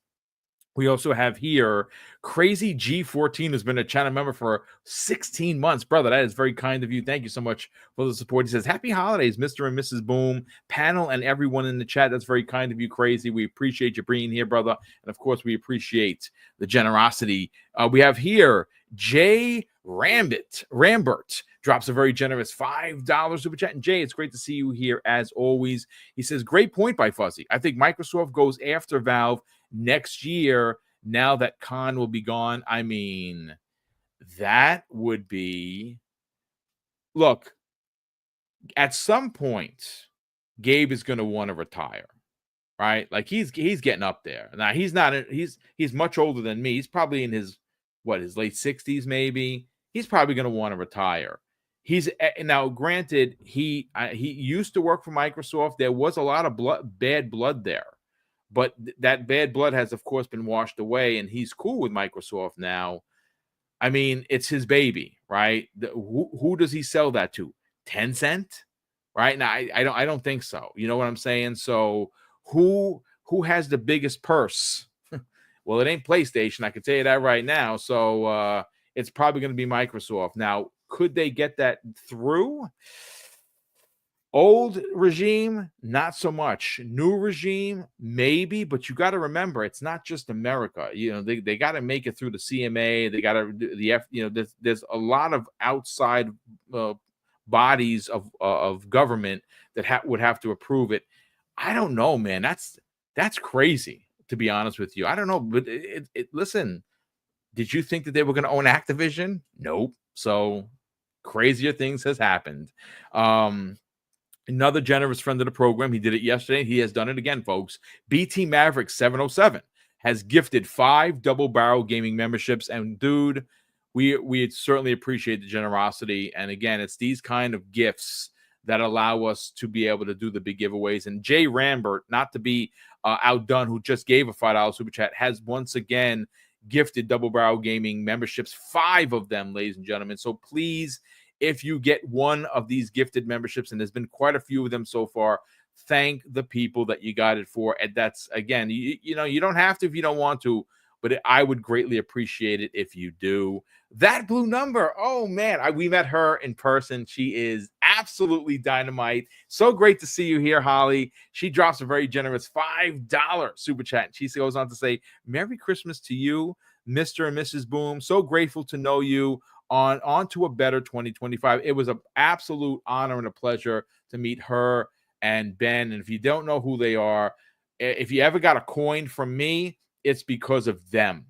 We also have here Crazy G14 has been a channel member for 16 months. Brother, that is very kind of you. Thank you so much for the support. He says, happy holidays, Mr. and Mrs. Boom, panel, and everyone in the chat. That's very kind of you, Crazy. We appreciate you being here, brother. And, of course, we appreciate the generosity. We have here Jay Rambert drops a very generous $5 super chat. And Jay, it's great to see you here as always. He says, great point by Fuzzy. I think Microsoft goes after Valve next year now that Khan will be gone. I mean, that would be... Look, at some point, Gabe is going to want to retire, right? Like he's getting up there. Now, he's much older than me. He's probably in his late 60s maybe. He's probably going to want to retire. Now, granted, he used to work for Microsoft. There was a lot of bad blood there. But that bad blood has, of course, been washed away, and he's cool with Microsoft now. I mean, it's his baby, right? Who does he sell that to? Tencent, right? Now, I don't think so. You know what I'm saying? So who has the biggest purse? Well, it ain't PlayStation. I can tell you that right now. So it's probably going to be Microsoft. Now, could they get that through? Old regime, not so much. New regime, maybe, but you got to remember, it's not just America. They got to make it through the CMA. They got to there's a lot of outside bodies of government that would have to approve it. I don't know, man. That's crazy, to be honest with you. I don't know, but listen, did you think that they were going to own Activision? Nope. So crazier things has happened. Another generous friend of the program. He did it yesterday. He has done it again, folks. BT Maverick 707 has gifted 5 double barrel gaming memberships. And dude, we certainly appreciate the generosity. And again, it's these kind of gifts that allow us to be able to do the big giveaways. And Jay Rambert, not to be outdone, who just gave a $5 super chat, has once again gifted Double Barrel Gaming memberships, 5 of them, ladies and gentlemen. So please, if you get one of these gifted memberships, and there's been quite a few of them so far, thank the people that you got it for. And that's, again, you know, you don't have to if you don't want to, but I would greatly appreciate it if you do. That blue number, oh man, we met her in person. She is absolutely dynamite. So great to see you here, Holly. She drops a very generous $5 super chat. She goes on to say, Merry Christmas to you, Mr. and Mrs. Boom. So grateful to know you. On to a better 2025. It was an absolute honor and a pleasure to meet her and Ben. And if you don't know who they are, if you ever got a coin from me, it's because of them.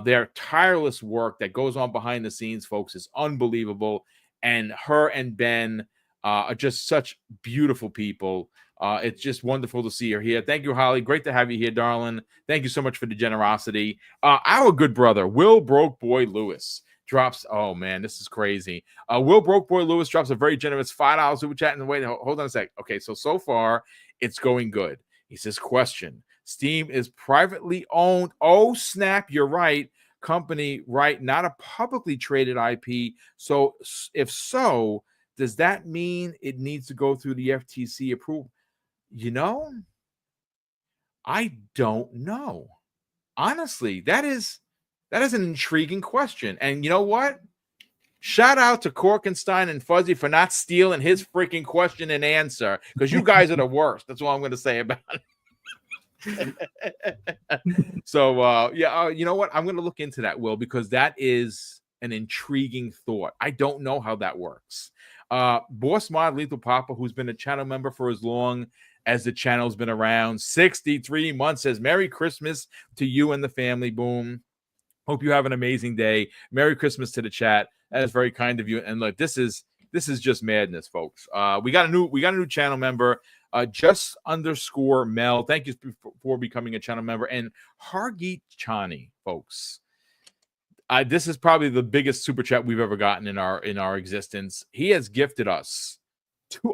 Their tireless work that goes on behind the scenes, folks, is unbelievable. And her and Ben are just such beautiful people. It's just wonderful to see her here. Thank you, Holly. Great to have you here, darling. Thank you so much for the generosity. Our good brother, Will Broke Boy Lewis, drops, oh man, this is crazy. Will Broke Boy Lewis drops a very generous $5 super chat. And wait, hold on a sec. Okay, so far it's going good. He says, question: Steam is privately owned. Oh snap, you're right. Company, right? Not a publicly traded IP. So if so, does that mean it needs to go through the FTC approval? You know, I don't know. Honestly, that is an intriguing question. And you know what? Shout out to Korkenstein and Fuzzy for not stealing his freaking question and answer, because you guys are the worst. That's all I'm going to say about it. So, you know what? I'm going to look into that, Will, because that is an intriguing thought. I don't know how that works. Boss Mod Lethal Papa, who's been a channel member for as long as the channel's been around, 63 months, says, Merry Christmas to you and the family. Boom. Hope you have an amazing day. Merry Christmas to the chat. That is very kind of you. And look, this is just madness, folks. We got a new channel member, just_Mel. Thank you for becoming a channel member. And Hargeet Chani, folks. This is probably the biggest super chat we've ever gotten in our existence. He has gifted us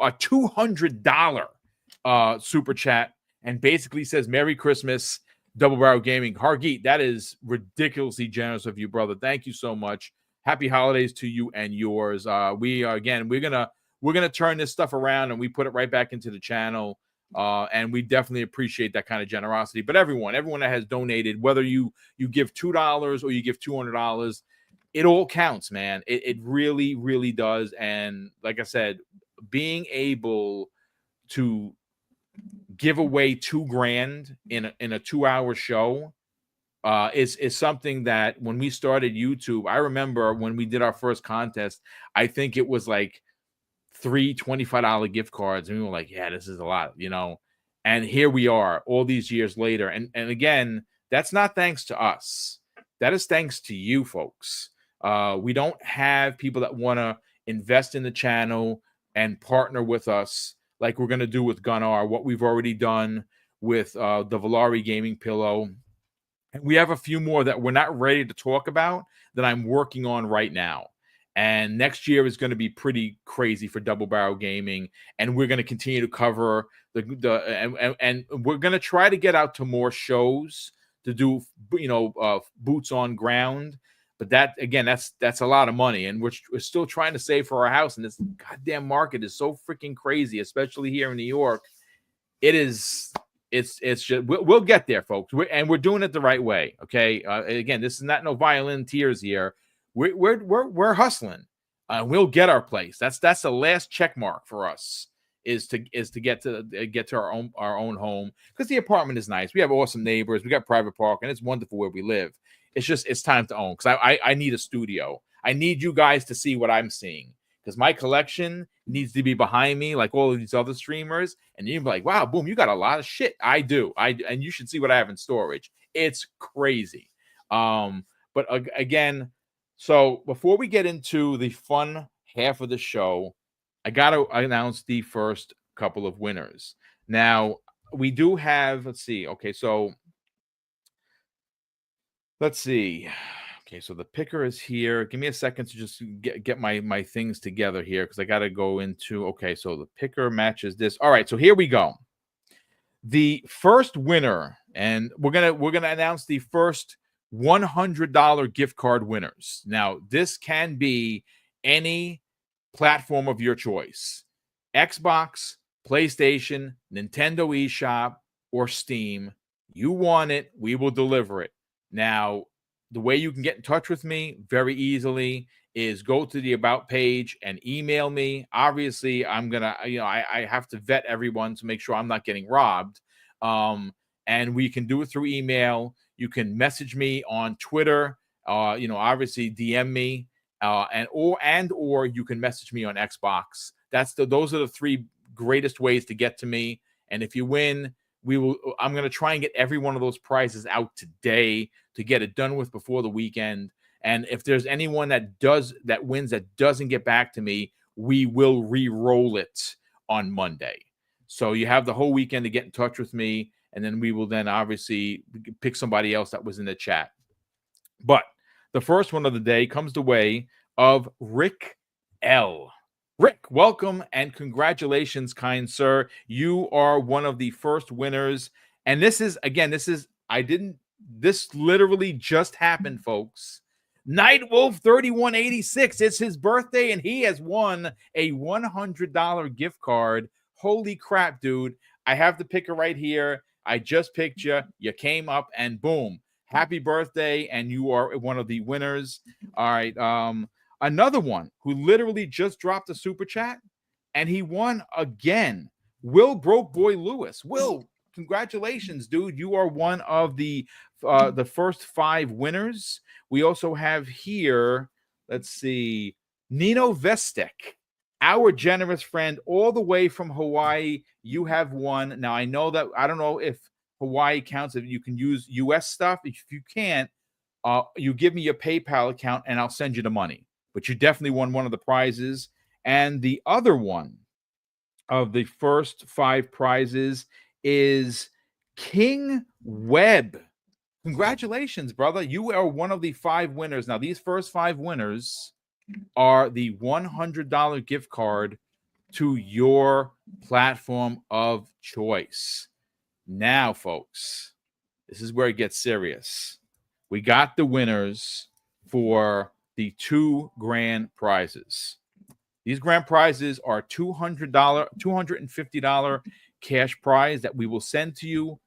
a $200 super chat and basically says, Merry Christmas, Double Barrel Gaming. Hargeet, that is ridiculously generous of you, brother. Thank you so much. Happy holidays to you and yours. We're gonna turn this stuff around and we put it right back into the channel. And we definitely appreciate that kind of generosity. But everyone that has donated, whether you give $2 or you give $200, it all counts, man. It really, really does. And like I said, being able to give away $2,000 in a 2-hour show is something that when we started YouTube, I remember when we did our first contest, I think it was like 3 $25 gift cards, and we were like, yeah, this is a lot, you know. And here we are all these years later. And again, that's not thanks to us. That is thanks to you folks. We don't have people that want to invest in the channel and partner with us like we're going to do with Gunnar, what we've already done with the Valari gaming pillow. And we have a few more that we're not ready to talk about that I'm working on right now. And next year is going to be pretty crazy for Double Barrel Gaming. And we're going to continue to cover and we're going to try to get out to more shows to do, boots on ground. But that, again, that's a lot of money. And we're still trying to save for our house. And this goddamn market is so freaking crazy, especially here in New York. It's just, we'll get there, folks. We're doing it the right way. Okay. Again, this is not no violin tears here. We're hustling. We'll get our place. That's the last check mark for us is to get to our own home, because the apartment is nice. We have awesome neighbors. We got private parking. It's wonderful where we live. It's time to own, because I need a studio. I need you guys to see what I'm seeing, because my collection needs to be behind me like all of these other streamers. And you'll be like, wow, Boom, you got a lot of shit. I do. And you should see what I have in storage. It's crazy. But again, so before we get into the fun half of the show, I got to announce the first couple of winners. Now, we do have, let's see. Okay, so let's see. Okay, so the picker is here. Give me a second to just get my things together here because I got to go into. Okay, so the picker matches this. All right, so here we go. The first winner, and we're gonna announce the first $100 gift card winners. Now, this can be any platform of your choice: Xbox, PlayStation, Nintendo eShop, or Steam. You want it, we will deliver it. Now, the way you can get in touch with me very easily is go to the About page and email me. Obviously, I'm gonna, I have to vet everyone to make sure I'm not getting robbed. And we can do it through email. You can message me on Twitter. Obviously DM me, or you can message me on Xbox. Those are the three greatest ways to get to me. And if you win, I'm going to try and get every one of those prizes out today to get it done with before the weekend. And if there's anyone that wins that doesn't get back to me, we will re-roll it on Monday. So you have the whole weekend to get in touch with me, and then we will then obviously pick somebody else that was in the chat. But the first one of the day comes the way of Rick L. Rick, welcome and congratulations, kind sir. You are one of the first winners. And this literally just happened, folks. Nightwolf 3186. It's his birthday, and he has won a $100 gift card. Holy crap, dude. I have the picker right here. I just picked you. You came up, and boom. Happy birthday, and you are one of the winners. All right. Another one who literally just dropped a super chat, and he won again. Will Broke Boy Lewis. Will, congratulations, dude. You are one of the first 5 winners. We also have here, let's see, Nino Vestek, our generous friend all the way from Hawaii. You have won. Now, I don't know if Hawaii counts, if you can use US stuff. If you can't, you give me your PayPal account and I'll send you the money. But you definitely won one of the prizes. And the other one of the first 5 prizes is King Webb. Congratulations, brother. You are one of the 5 winners. Now, these first 5 winners are the $100 gift card to your platform of choice. Now, folks, this is where it gets serious. We got the winners for the 2 grand prizes. These grand prizes are $250 cash prize that we will send to you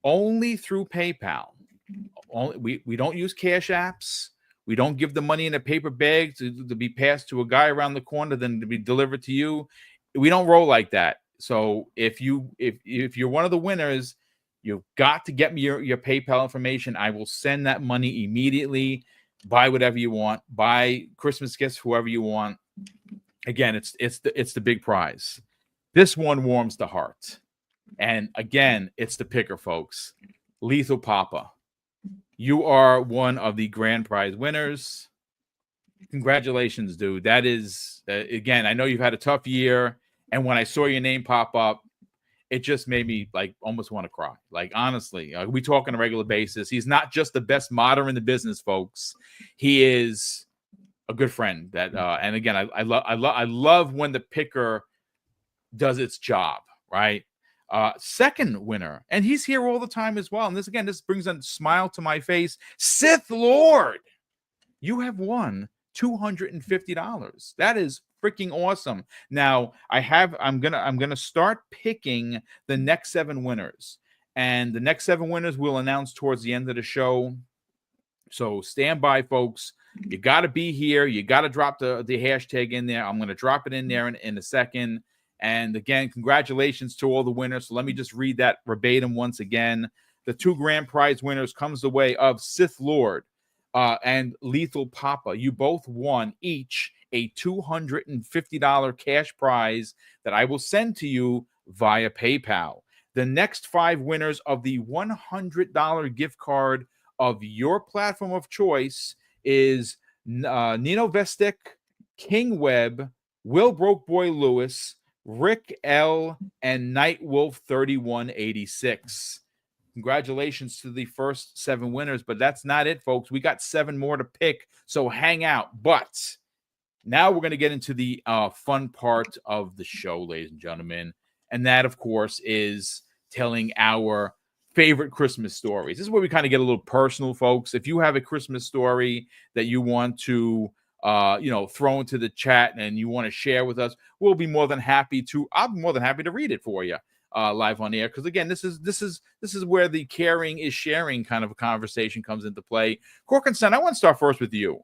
only through PayPal. We don't use cash apps. We don't give the money in a paper bag to be passed to a guy around the corner, then to be delivered to you. We don't roll like that. So if you're one of the winners, you've got to get me your PayPal information. I will send that money immediately. Buy whatever you want. Buy Christmas gifts, whoever you want. Again, it's the big prize. This one warms the heart. And again, it's the picker, folks. Lethal Papa. You are one of the grand prize winners. Congratulations, dude. That is, again, I know you've had a tough year. And when I saw your name pop up, it just made me like almost want to cry. Like, honestly, we talk on a regular basis. He's not just the best modder in the business, folks. He is a good friend. And again, I love when the picker does its job, right? Second winner, and he's here all the time as well. And this brings a smile to my face. Sith Lord, you have won $250. That is freaking awesome. Now I'm gonna start picking the next 7 winners, and the next 7 winners we'll announce towards the end of the show. So stand by, folks. You got to be here. You got to drop the hashtag in there. I'm going to drop it in there in a second. And again, congratulations to all the winners. So let me just read that verbatim once again. The 2 grand prize winners comes the way of Sith Lord and Lethal Papa. You both won each a $250 cash prize that I will send to you via PayPal. The next 5 winners of the $100 gift card of your platform of choice is Nino Vestek, King Webb, Will Broke Boy Lewis, Rick L, and Nightwolf 3186. Congratulations to the first 7 winners, but that's not it, folks. We got 7 more to pick, so hang out. But now we're going to get into the fun part of the show, ladies and gentlemen, and that, of course, is telling our favorite Christmas stories. This is where we kind of get a little personal, folks. If you have a Christmas story that you want to throw into the chat and you want to share with us, we'll be more than happy to. I'll be more than happy to read it for you live on air, because again, this is where the caring is sharing kind of a conversation comes into play. Corkenstein, I want to start first with you.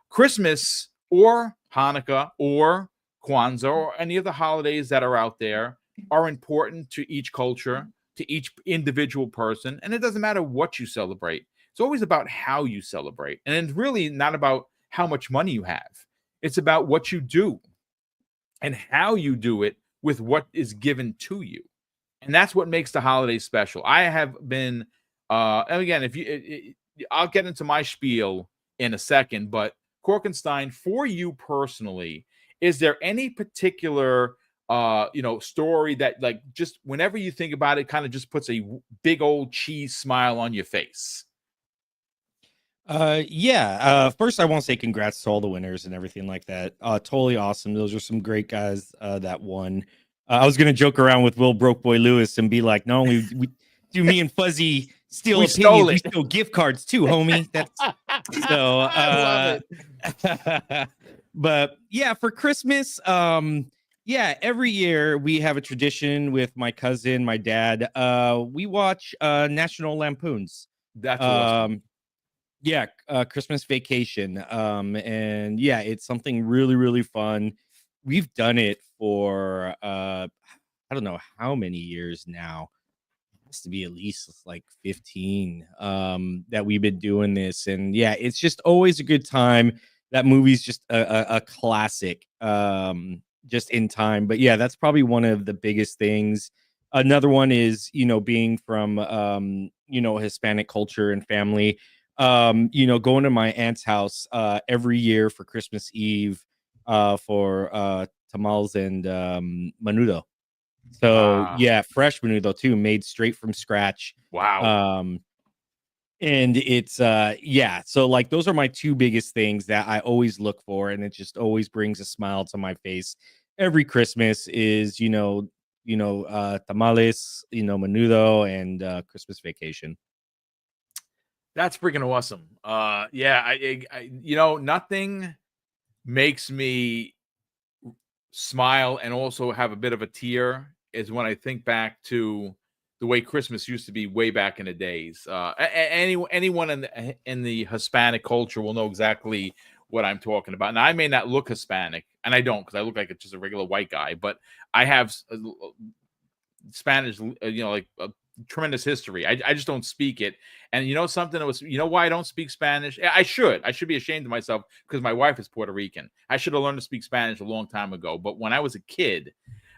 Christmas or Hanukkah or Kwanzaa or any of the holidays that are out there are important to each culture, to each individual person, and it doesn't matter what you celebrate. It's always about how you celebrate, and it's really not about how much money you have. It's about what you do and how you do it with what is given to you. And that's what makes the holidays special. I have been, and again, I'll get into my spiel in a second, but Corkenstein, for you personally, is there any particular, story that, like, just whenever you think about it, kind of just puts a big old cheese smile on your face? First, I want to say congrats to all the winners and everything like that. Totally awesome. Those are some great guys that won. I was gonna joke around with Will Broke Boy Lewis and be like, not only we do me and Fuzzy steal opinions, we steal gift cards too, homie. That's so I love it. But yeah, for Christmas, every year we have a tradition with my cousin, my dad. We watch National Lampoons. That's awesome. Christmas Vacation. And yeah, it's something really, really fun. We've done it for I don't know how many years now. It has to be at least like 15 that we've been doing this. And yeah, it's just always a good time. That movie's just a classic, just in time. But yeah, that's probably one of the biggest things. Another one is, being from Hispanic culture and family. Going to my aunt's house every year for Christmas Eve for tamales and menudo. So yeah, fresh menudo too, made straight from scratch. Wow. And it's so like those are my 2 biggest things that I always look for, and it just always brings a smile to my face every Christmas is tamales, menudo, and Christmas Vacation. That's freaking awesome. Nothing makes me smile and also have a bit of a tear is when I think back to the way Christmas used to be way back in the days. Anyone in the Hispanic culture will know exactly what I'm talking about. Now, I may not look Hispanic, and I don't, because I look like just a regular white guy, but I have Spanish, tremendous history. I just don't speak it. And why I don't speak Spanish? I should be ashamed of myself, because my wife is Puerto Rican. I should have learned to speak Spanish a long time ago. But when I was a kid,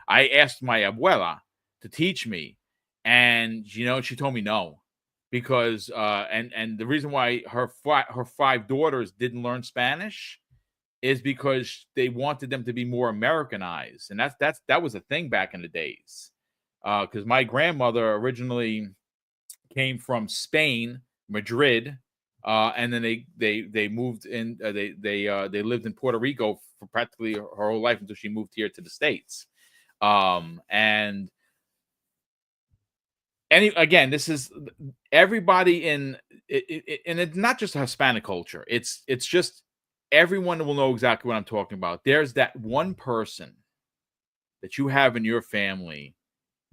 I asked my abuela to teach me, and she told me no, because and the reason why her 5 daughters didn't learn Spanish is because they wanted them to be more Americanized, and that was a thing back in the days. Because my grandmother originally came from Spain, Madrid, and then they moved in. They lived in Puerto Rico for practically her whole life until she moved here to the States. And this is everybody in it, and it's not just a Hispanic culture. It's just everyone will know exactly what I'm talking about. There's that one person that you have in your family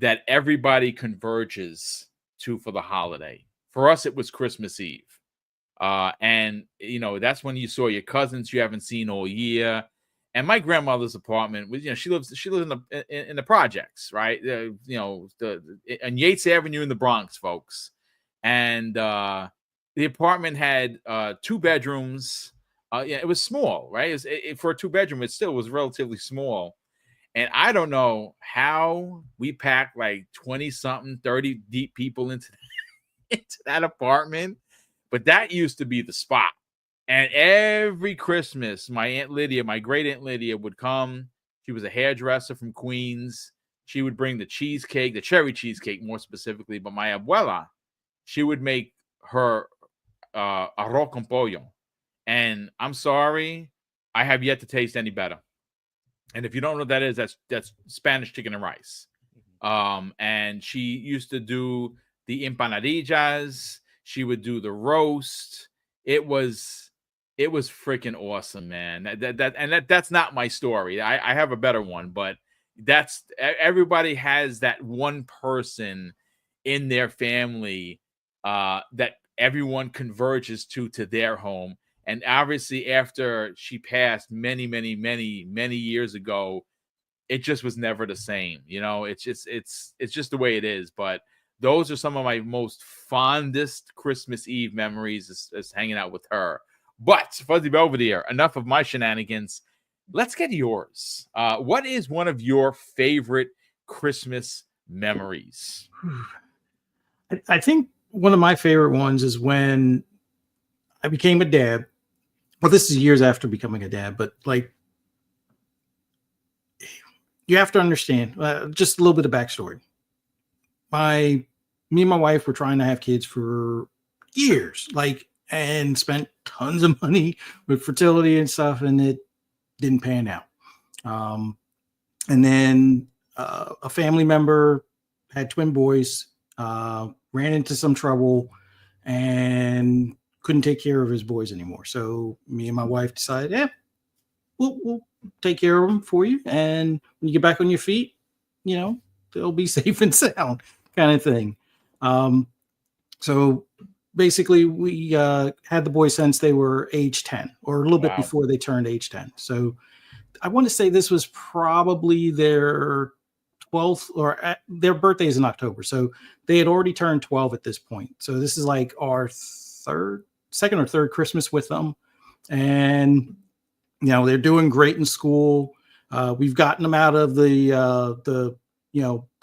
that everybody converges to for the holiday. For us, it was Christmas Eve. And that's when you saw your cousins you haven't seen all year. And my grandmother's apartment was, she lives in the projects, right? On Yates Avenue in the Bronx, folks. And the apartment had 2 bedrooms. It was small, right? For a 2-bedroom, it still was relatively small. And I don't know how we packed like 20-something, 30 deep people into that apartment, but that used to be the spot. And every Christmas, my great Aunt Lydia would come. She was a hairdresser from Queens. She would bring the cheesecake, the cherry cheesecake more specifically. But my abuela, she would make her arroz con pollo. And I'm sorry, I have yet to taste any better. And if you don't know what that is, that's Spanish chicken and rice. And she used to do the empanadillas. She would do the roast. It was freaking awesome, man. That's not my story. I have a better one, but that's everybody has that one person in their family that everyone converges to their home. And obviously, after she passed many years ago, it just was never the same. You know, it's just the way it is. But those are some of my most fondest Christmas Eve memories is hanging out with her. But Fuzzy Belvedere, enough of my shenanigans. Let's get yours. What is one of your favorite Christmas memories? I think one of my favorite ones is when I became a dad. Well, this is years after becoming a dad, but like, you have to understand just a little bit of backstory. Me and my wife were trying to have kids for years, and spent tons of money with fertility and stuff, and it didn't pan out. And then a family member had twin boys, ran into some trouble, and couldn't take care of his boys anymore. So me and my wife decided, yeah, we'll take care of them for you. And when you get back on your feet, they'll be safe and sound, kind of thing. So basically we had the boys since they were age 10 or a little bit before they turned age 10. So I want to say this was probably their 12th or their birthday is in October. So they had already turned 12 at this point. So this is like our second or third Christmas with them. And, they're doing great in school. We've gotten them out of the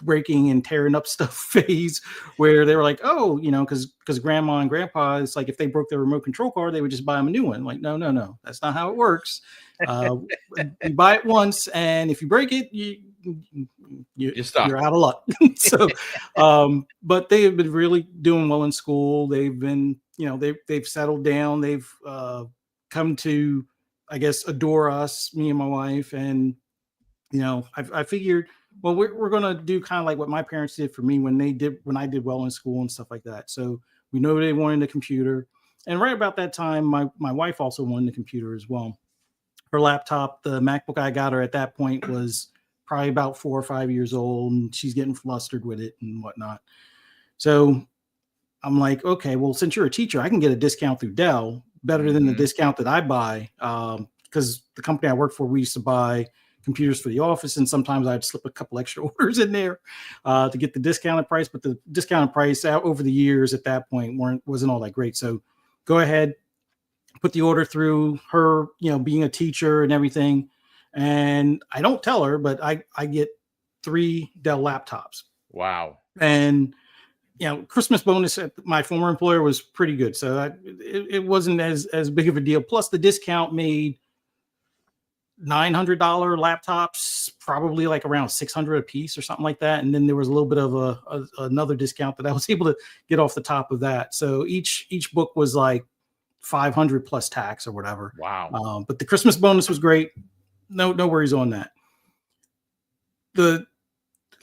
breaking and tearing up stuff phase where they were like, oh, because grandma and grandpa, it's like if they broke their remote control car, they would just buy them a new one. Like, no, that's not how it works. You buy it once, and if you break it, you're out of luck. So, but they have been really doing well in school. They've been, they've settled down. They've come to, I guess, adore us, me and my wife. And, I figured, well, we're going to do kind of like what my parents did for me when I did well in school and stuff like that. So we know they wanted a computer. And right about that time, my wife also wanted a computer as well. Her laptop, the MacBook I got her at that point, was probably about 4 or 5 years old, and she's getting flustered with it and whatnot. So I'm like, okay, well, since you're a teacher, I can get a discount through Dell better than the discount that I buy. Because the company I work for, we used to buy computers for the office, and sometimes I'd slip a couple extra orders in there to get the discounted price. But the discounted price out over the years at that point wasn't all that great. So go ahead, put the order through her, being a teacher and everything. And I don't tell her, but I get 3 Dell laptops. Wow. And, Christmas bonus at my former employer was pretty good. So it wasn't as big of a deal. Plus the discount made $900 laptops, probably like around $600 a piece or something like that. And then there was a little bit of another discount that I was able to get off the top of that. So each book was like $500 plus tax or whatever. Wow. But the Christmas bonus was great. No worries on that. The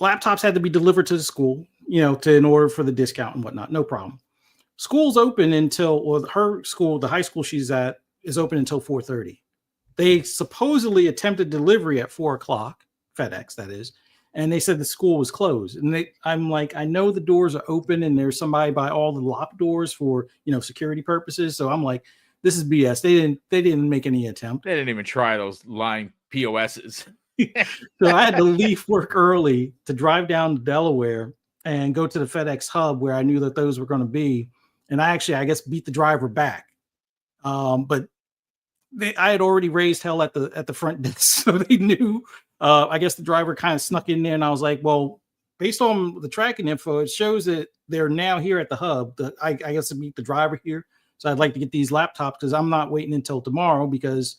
laptops had to be delivered to the school, in order for the discount and whatnot. No problem. School's open until, her school, the high school she's at, is open until 4:30. They supposedly attempted delivery at 4:00, FedEx, that is. And they said the school was closed. And I'm like, I know the doors are open and there's somebody by all the locked doors for, security purposes. So I'm like, this is BS. They didn't make any attempt. They didn't even try those lying POSs. So I had to leave work early to drive down to Delaware and go to the FedEx hub where I knew that those were going to be. And I guess, beat the driver back. But I had already raised hell at the front desk, so they knew. I guess the driver kind of snuck in there, and I was like, well, based on the tracking info, it shows that they're now here at the hub. I guess to meet the driver here. So I'd like to get these laptops because I'm not waiting until tomorrow because,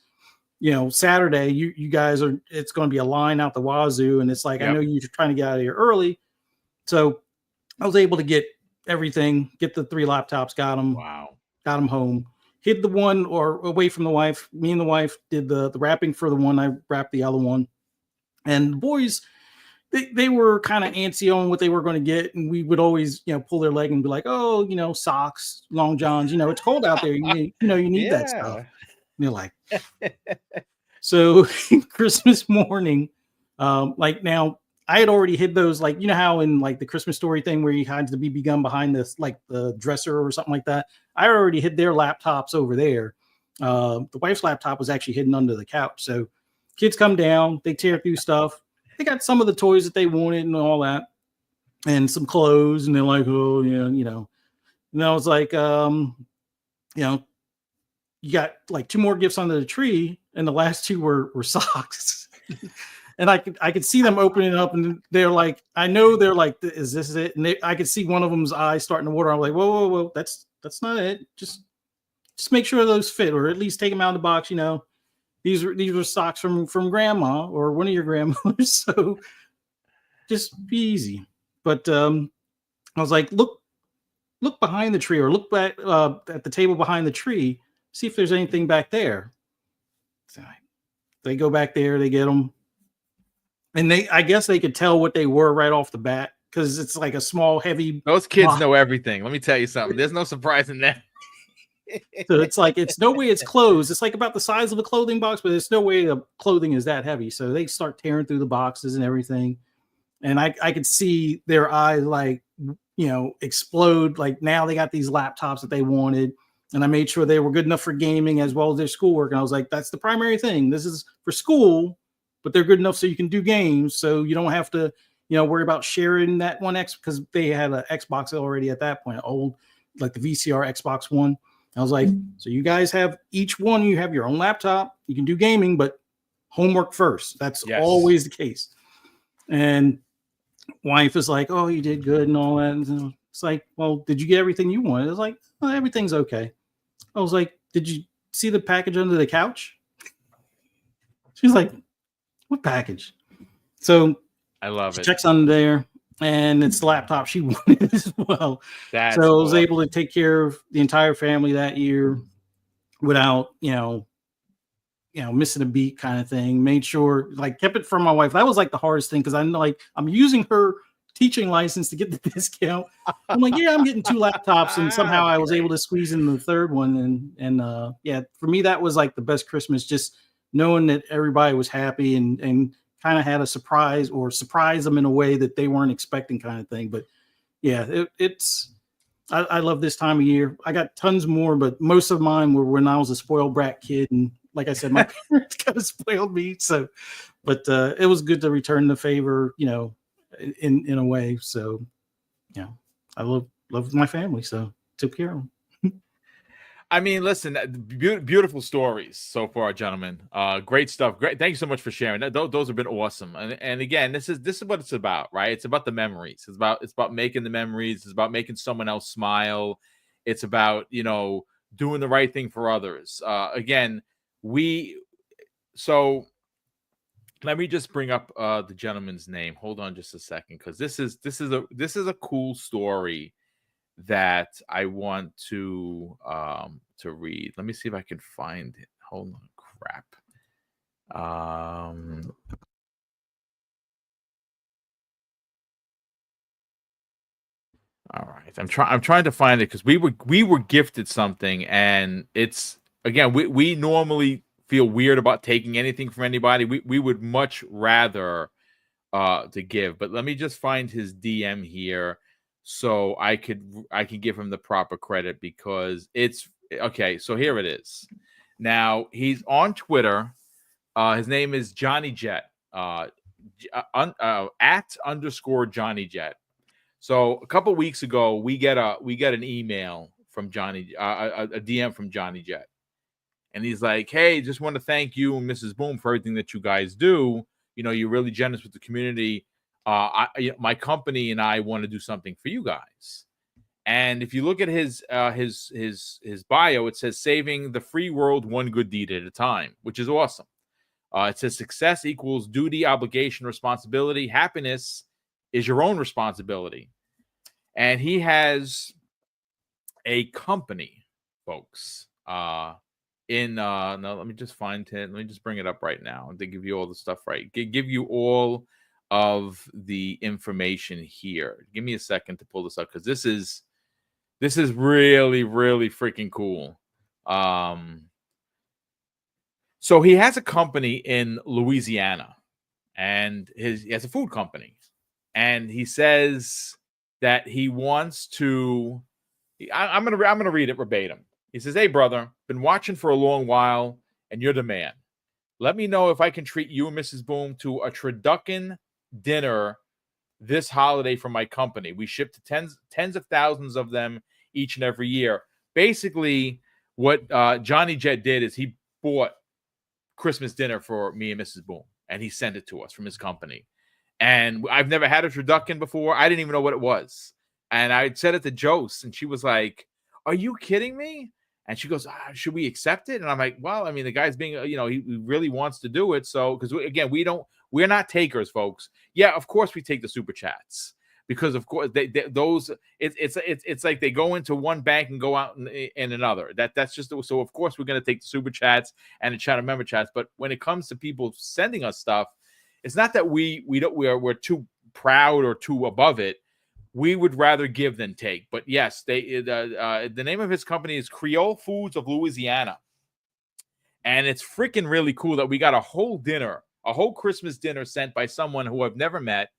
Saturday, you guys it's going to be a line out the wazoo. And it's like, yep. I know you're trying to get out of here early. So I was able to get everything, get the 3 laptops, got Wow. them home. Hid the one or away from the wife. Me and the wife did the wrapping for the one. I wrapped the other one. And the boys, they were kind of antsy on what they were going to get. And we would always, pull their leg and be like, oh, socks, long johns, it's cold out there. You need that stuff. And they're like, so Christmas morning, like now I had already hid those, like, how in like the Christmas Story thing where he hides the BB gun behind this, like the dresser or something like that. I already hid their laptops over there. The wife's laptop was actually hidden under the couch. So kids come down, they tear through stuff. They got some of the toys that they wanted and all that, and some clothes. And they're like, oh, yeah, And I was like, you got like 2 more gifts under the tree, and the last 2 were socks. And I could see them opening it up, and they're like, I know they're like, is this it? And I could see one of them's eyes starting to water. I'm like, whoa, that's not it. Just make sure those fit, or at least take them out of the box. These were socks from grandma or one of your grandmothers. So just be easy. But I was like, look behind the tree, or look back at the table behind the tree, see if there's anything back there. So they go back there, they get them. And I guess they could tell what they were right off the bat, because it's like a small, heavy. Those kids know everything. Let me tell you something. There's no surprise in that. So it's like, it's no way it's clothes. It's like about the size of a clothing box, but there's no way the clothing is that heavy. So they start tearing through the boxes and everything. And I could see their eyes like, explode. Like now they got these laptops that they wanted. And I made sure they were good enough for gaming as well as their schoolwork. And I was like, that's the primary thing. This is for school, but they're good enough so you can do games. So you don't have to, worry about sharing that one X, because they had an Xbox already at that point, old, like the VCR Xbox One. I was like, so you guys have each one, you have your own laptop, you can do gaming, but homework first. That's always the case. And wife is like, oh, you did good and all that. And it's like, well, did you get everything you wanted? I was like, well, everything's okay. I was like, did you see the package under the couch? She's like, what package? So I love it. Checks under there, and it's the laptop she wanted as well. That's so I was able to take care of the entire family that year without, missing a beat kind of thing. Made sure, like, kept it from my wife. That was like the hardest thing, because I'm using her teaching license to get the discount. I'm like, yeah, I'm getting 2 laptops, and somehow I was able to squeeze in the third one. And yeah, for me, that was like the best Christmas, just knowing that everybody was happy and kind of had a surprise, or surprise them in a way that they weren't expecting, kind of thing. But yeah, I love this time of year. I got tons more, but most of mine were when I was a spoiled brat kid. And like I said, my parents kind of spoiled me. So, but it was good to return the favor, in a way. So, I love my family. So took care of them. I mean, listen, beautiful stories so far, gentlemen. Great stuff. Great. Thank you so much for sharing. Those have been awesome. And again, this is what it's about, right? It's about the memories. It's about making the memories. It's about making someone else smile. It's about, doing the right thing for others. Again, so let me just bring up the gentleman's name. Hold on just a second, because this is a cool story that I want to read. Let me see if I can find it. Hold on, crap. All right, I'm trying to find it, because we were gifted something, and it's, again, we normally feel weird about taking anything from anybody. We would much rather to give, but let me just find his DM here, so I can give him the proper credit, because it's okay. So here it is. Now he's on Twitter. His name is Johnny Jet. At _ Johnny Jet. So a couple weeks ago, we get an email from Johnny, a DM from Johnny Jet, and he's like, "Hey, just want to thank you and Mrs. Boom for everything that you guys do. You're really generous with the community. My company and I want to do something for you guys." And if you look at his bio, it says saving the free world one good deed at a time, which is awesome. It says success equals duty, obligation, responsibility. Happiness is your own responsibility. and he has a company, folks. No, let me just find it. Let me just bring it up right now to give you all the stuff right. Give you all of the information here. Give me a second to pull this up because this is really, really freaking cool. So he has a company in Louisiana, and he has a food company, and he says that he wants to. I'm gonna read it verbatim. He says, "Hey, brother, been watching for a long while, and you're the man. Let me know if I can treat you and Mrs. Boom to a turducken dinner this holiday from my company. We ship to tens of thousands of them each and every year." Basically, what Johnny Jet did is he bought Christmas dinner for me and Mrs. Boom, and he sent it to us from his company. And I've never had a turducken before. I didn't even know what it was. And I said it to Jose, and she was like, "Are you kidding me?" And she goes, "Should we accept it?" And I'm like, "Well, I mean, the guy's being, he really wants to do it. So, because again, we're not takers, folks. Yeah, of course we take the super chats because of course it's like they go into one bank and go out in another. That's just so. Of course, we're going to take the super chats and the channel member chats. But when it comes to people sending us stuff, it's not that we're too proud or too above it. We would rather give than take. But yes, the name of his company is Creole Foods of Louisiana. And it's freaking really cool that we got a whole Christmas dinner sent by someone who I've never met.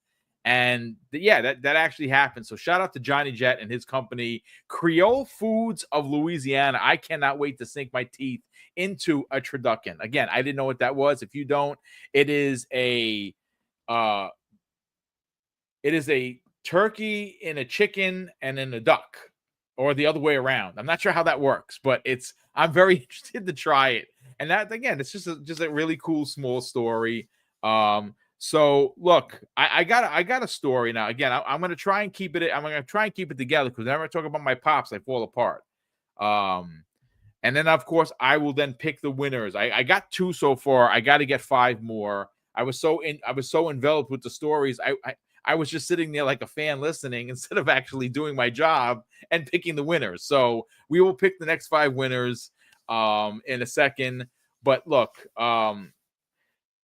And that actually happened. So shout out to Johnny Jet and his company, Creole Foods of Louisiana. I cannot wait to sink my teeth into a turducken. Again, I didn't know what that was. If you don't, it is a turkey in a chicken and in a duck, or the other way around. I'm not sure how that works, but I'm very interested to try it. And that, again, it's just a really cool small story. So look, I got a story now. Again, I'm gonna try and keep it. I'm gonna try and keep it together because whenever I talk about my pops, I fall apart. And then of course I will then pick the winners. I got 2 so far. I got to get 5 more. I was so enveloped with the stories. I was just sitting there like a fan listening instead of actually doing my job and picking the winners. So we will pick the next 5 winners in a second. But look,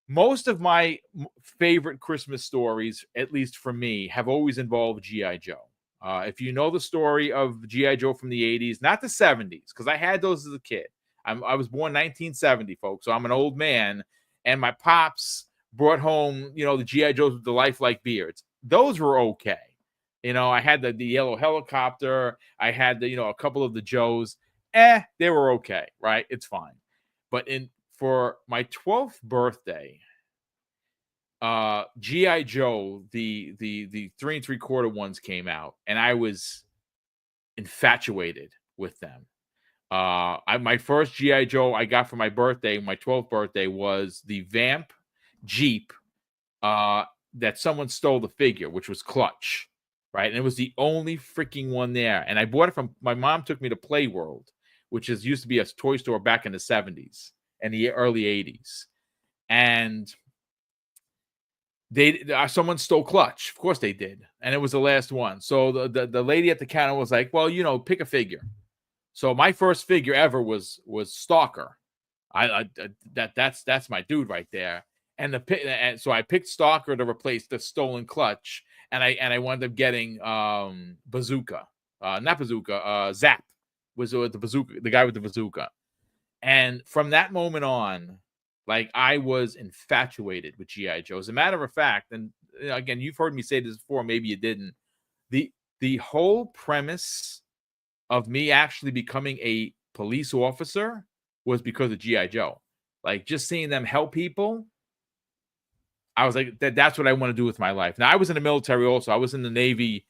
most of my favorite Christmas stories, at least for me, have always involved G.I. Joe. If you know the story of G.I. Joe from the 80s, not the 70s, because I had those as a kid. I was born 1970, folks, so I'm an old man. And my pops brought home, the G.I. Joes with the lifelike beards. Those were okay. I had the yellow helicopter. I had a couple of the Joes. They were okay, right? It's fine. But for my 12th birthday, G.I. Joe, the 3 3/4 ones came out, and I was infatuated with them. My first G.I. Joe I got for my birthday, my 12th birthday, was the Vamp Jeep that someone stole the figure, which was Clutch, right? And it was the only freaking one there. And I bought it from my mom. Took me to Play World, which used to be a toy store back in the 70s and the early 80s. And someone stole Clutch. Of course they did. And it was the last one. So the lady at the counter was like, "Well, pick a figure." So my first figure ever was Stalker. That's my dude right there. And so I picked Stalker to replace the stolen Clutch, and I wound up getting Bazooka. Not Bazooka, Zap was the bazooka, the guy with the bazooka. And from that moment on, like, I was infatuated with G.I. Joe. As a matter of fact, and again, you've heard me say this before, maybe you didn't. The whole premise of me actually becoming a police officer was because of G.I. Joe. Like, just seeing them help people, I was like, that's what I want to do with my life. Now, I was in the military also. I was in the Navy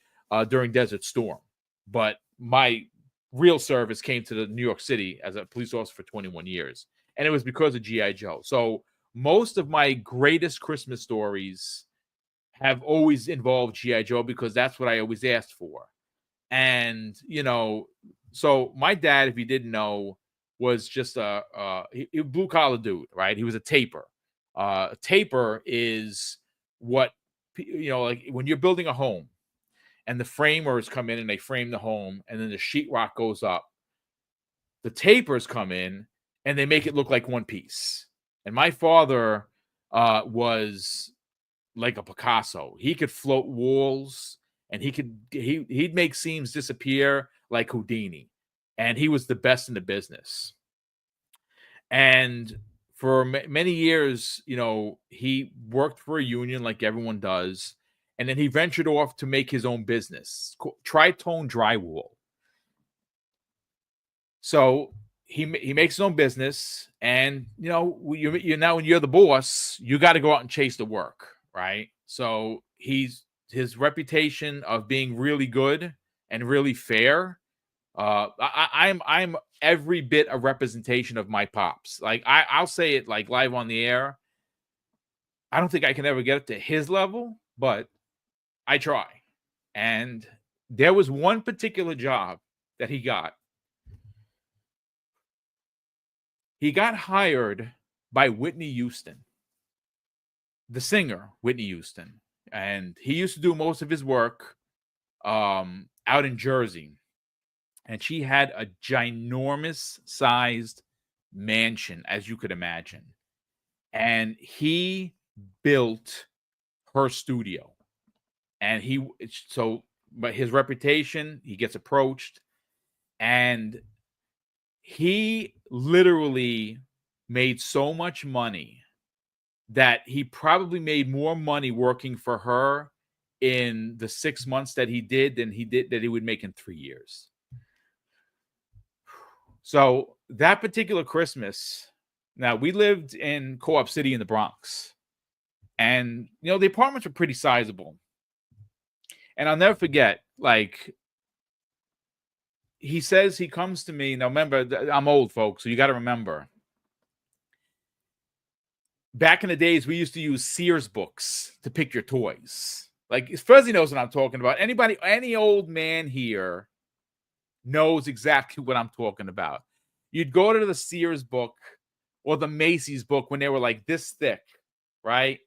during Desert Storm. But my real service came to the New York City as a police officer for 21 years. And it was because of G.I. Joe. So most of my greatest Christmas stories have always involved G.I. Joe because that's what I always asked for. And, so my dad, if you didn't know, was just a blue-collar dude, right? He was a taper. Taper is what, like when you're building a home and the framers come in and they frame the home, and then the sheetrock goes up. The tapers come in and they make it look like one piece. And my father was like a Picasso. He could float walls, and he'd make seams disappear like Houdini. And he was the best in the business. And for many years, he worked for a union like everyone does. And then he ventured off to make his own business, Tritone Drywall. So he makes his own business, and you now when you're the boss, you got to go out and chase the work, right? So his reputation of being really good and really fair. I'm every bit a representation of my pops. Like I'll say it like live on the air. I don't think I can ever get up to his level, but I try. And there was one particular job that he got. He got hired by Whitney Houston, the singer Whitney Houston, and he used to do most of his work out in Jersey. And she had a ginormous sized mansion, as you could imagine. And he built her studio. And but his reputation, he gets approached, and he literally made so much money that he probably made more money working for her in the 6 months that he would make in 3 years. So that particular Christmas, now we lived in Co-op City in the Bronx, and the apartments were pretty sizable. And I'll never forget, like, he says, he comes to me. Now, remember, I'm old, folks, so you got to remember. Back in the days, we used to use Sears books to pick your toys. Like, Fuzzy knows what I'm talking about. Any old man here knows exactly what I'm talking about. You'd go to the Sears book or the Macy's book when they were like this thick, right?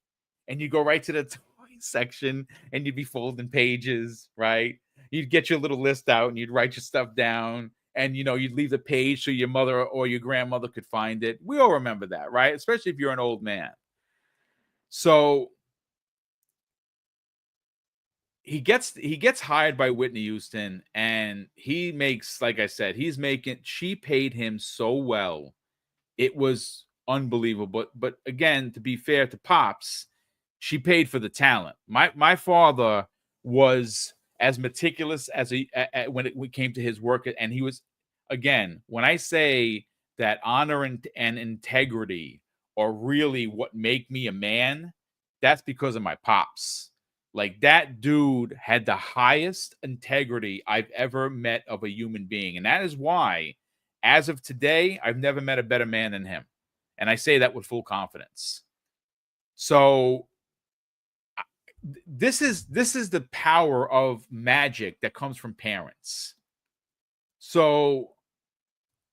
And you go right to the toy section, and you'd be folding pages, right? You'd get your little list out and you'd write your stuff down, and you'd leave the page so your mother or your grandmother could find it. We all remember that, right? Especially if you're an old man. So he gets hired by Whitney Houston, and he makes, like I said, she paid him so well. It was unbelievable. But again, to be fair to Pops, she paid for the talent. My father was as meticulous as when it came to his work, and he was, again, when I say that honor and integrity are really what make me a man, that's because of my pops. Like, that dude had the highest integrity I've ever met of a human being. And that is why, as of today, I've never met a better man than him. And I say that with full confidence. So this is the power of magic that comes from parents. So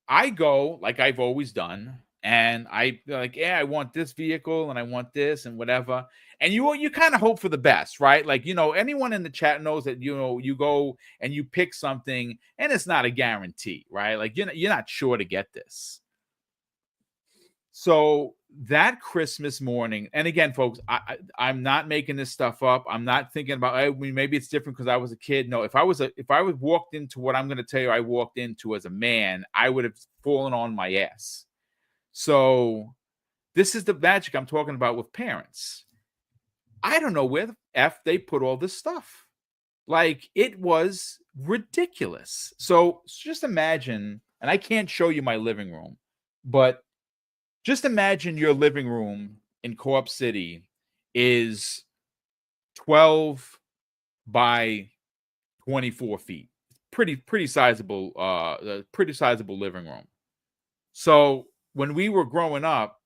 I go, like I've always done, and I want this vehicle and I want this and whatever. And you kind of hope for the best, right? Like, anyone in the chat knows that, you go and you pick something and it's not a guarantee, right? Like, you're not sure to get this. So that Christmas morning, and again, folks, I'm not making this stuff up. I'm not thinking about, maybe it's different because I was a kid. No, if I was walked into what I'm going to tell you I walked into as a man, I would have fallen on my ass. So this is the magic I'm talking about with parents. I don't know where the F they put all this stuff. Like, it was ridiculous. So just imagine, and I can't show you my living room, but just imagine your living room in Co-op City is 12 by 24 feet. Pretty sizable living room. So when we were growing up,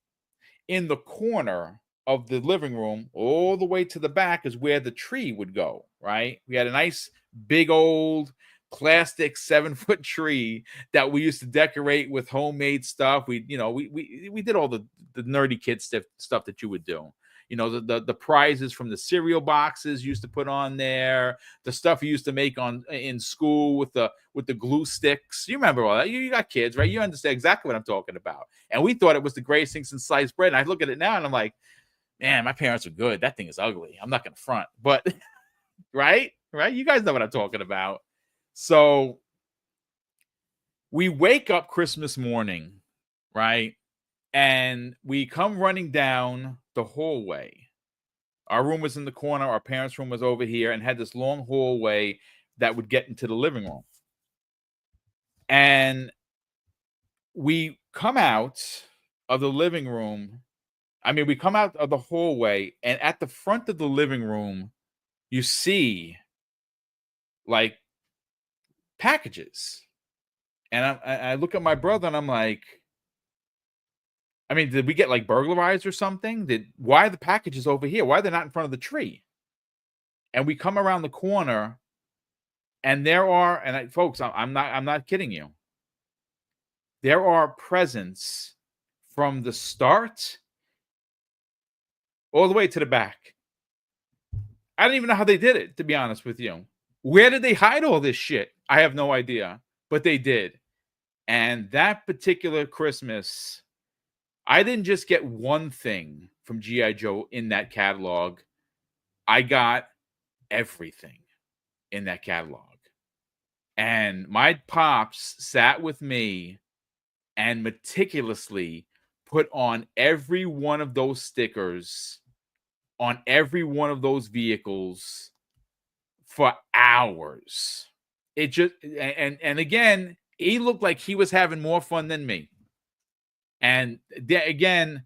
in the corner of the living room, all the way to the back, is where the tree would go, right? We had a nice big old plastic 7-foot tree that we used to decorate with homemade stuff. We did all the nerdy kid stuff that you would do. You know, the prizes from the cereal boxes used to put on there, the stuff you used to make in school with the glue sticks. You remember all that? You got kids, right? You understand exactly what I'm talking about. And we thought it was the greatest thing since sliced bread. And I look at it now and I'm like, man, my parents are good. That thing is ugly. I'm not gonna front, but right? You guys know what I'm talking about. So we wake up Christmas morning, right? And we come running down the hallway. Our room was in the corner. Our parents' room was over here and had this long hallway that would get into the living room. And we come out of the living room. I mean, we come out of the hallway, and at the front of the living room, you see like packages. And I look at my brother and I'm like, I mean, did we get like burglarized or something? Why are the packages over here? Why are they not in front of the tree? And we come around the corner, and there are, and folks, I'm not kidding you. There are presents from the start all the way to the back. I don't even know how they did it, to be honest with you. Where did they hide all this shit? I have no idea, but they did. And that particular Christmas, I didn't just get one thing from G.I. Joe in that catalog. I got everything in that catalog. And my pops sat with me and meticulously put on every one of those stickers on every one of those vehicles for hours. It just, and again, he looked like he was having more fun than me. And again,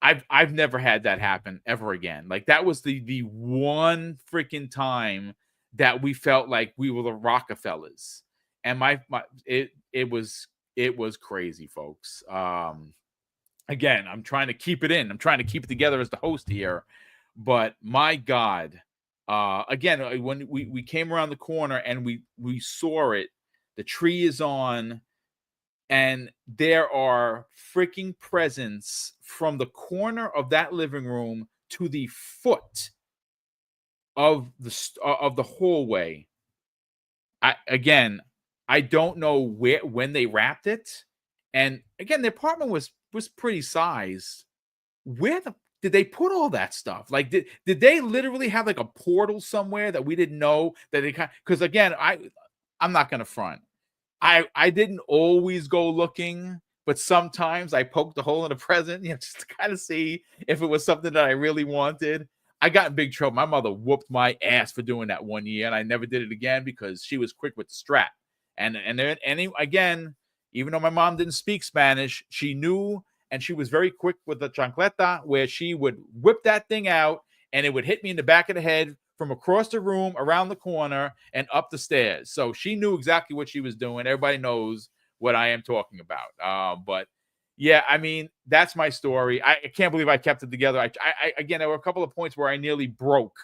I've never had that happen ever again. Like, that was the one freaking time that we felt like we were the Rockefellers. And it was crazy, folks. Again, I'm trying to keep it in. I'm trying to keep it together as the host here. But my God, again, when we came around the corner and we saw it, the tree is on, and there are freaking presents from the corner of that living room to the foot of the hallway. I don't know when they wrapped it, and again, the apartment was pretty sized. Where did they put all that stuff? Like, did they literally have like a portal somewhere that we didn't know that they kind? Because again, I'm not gonna front. I didn't always go looking, but sometimes I poked a hole in a present, just to kind of see if it was something that I really wanted. I got in big trouble. My mother whooped my ass for doing that one year, and I never did it again because she was quick with the strap. And again, even though my mom didn't speak Spanish, she knew, and she was very quick with the chancleta, where she would whip that thing out, and it would hit me in the back of the head from across the room, around the corner, and up the stairs. So she knew exactly what she was doing. Everybody knows what I am talking about. But yeah, I mean, that's my story. I can't believe I kept it together. I again, there were a couple of points where I nearly broke.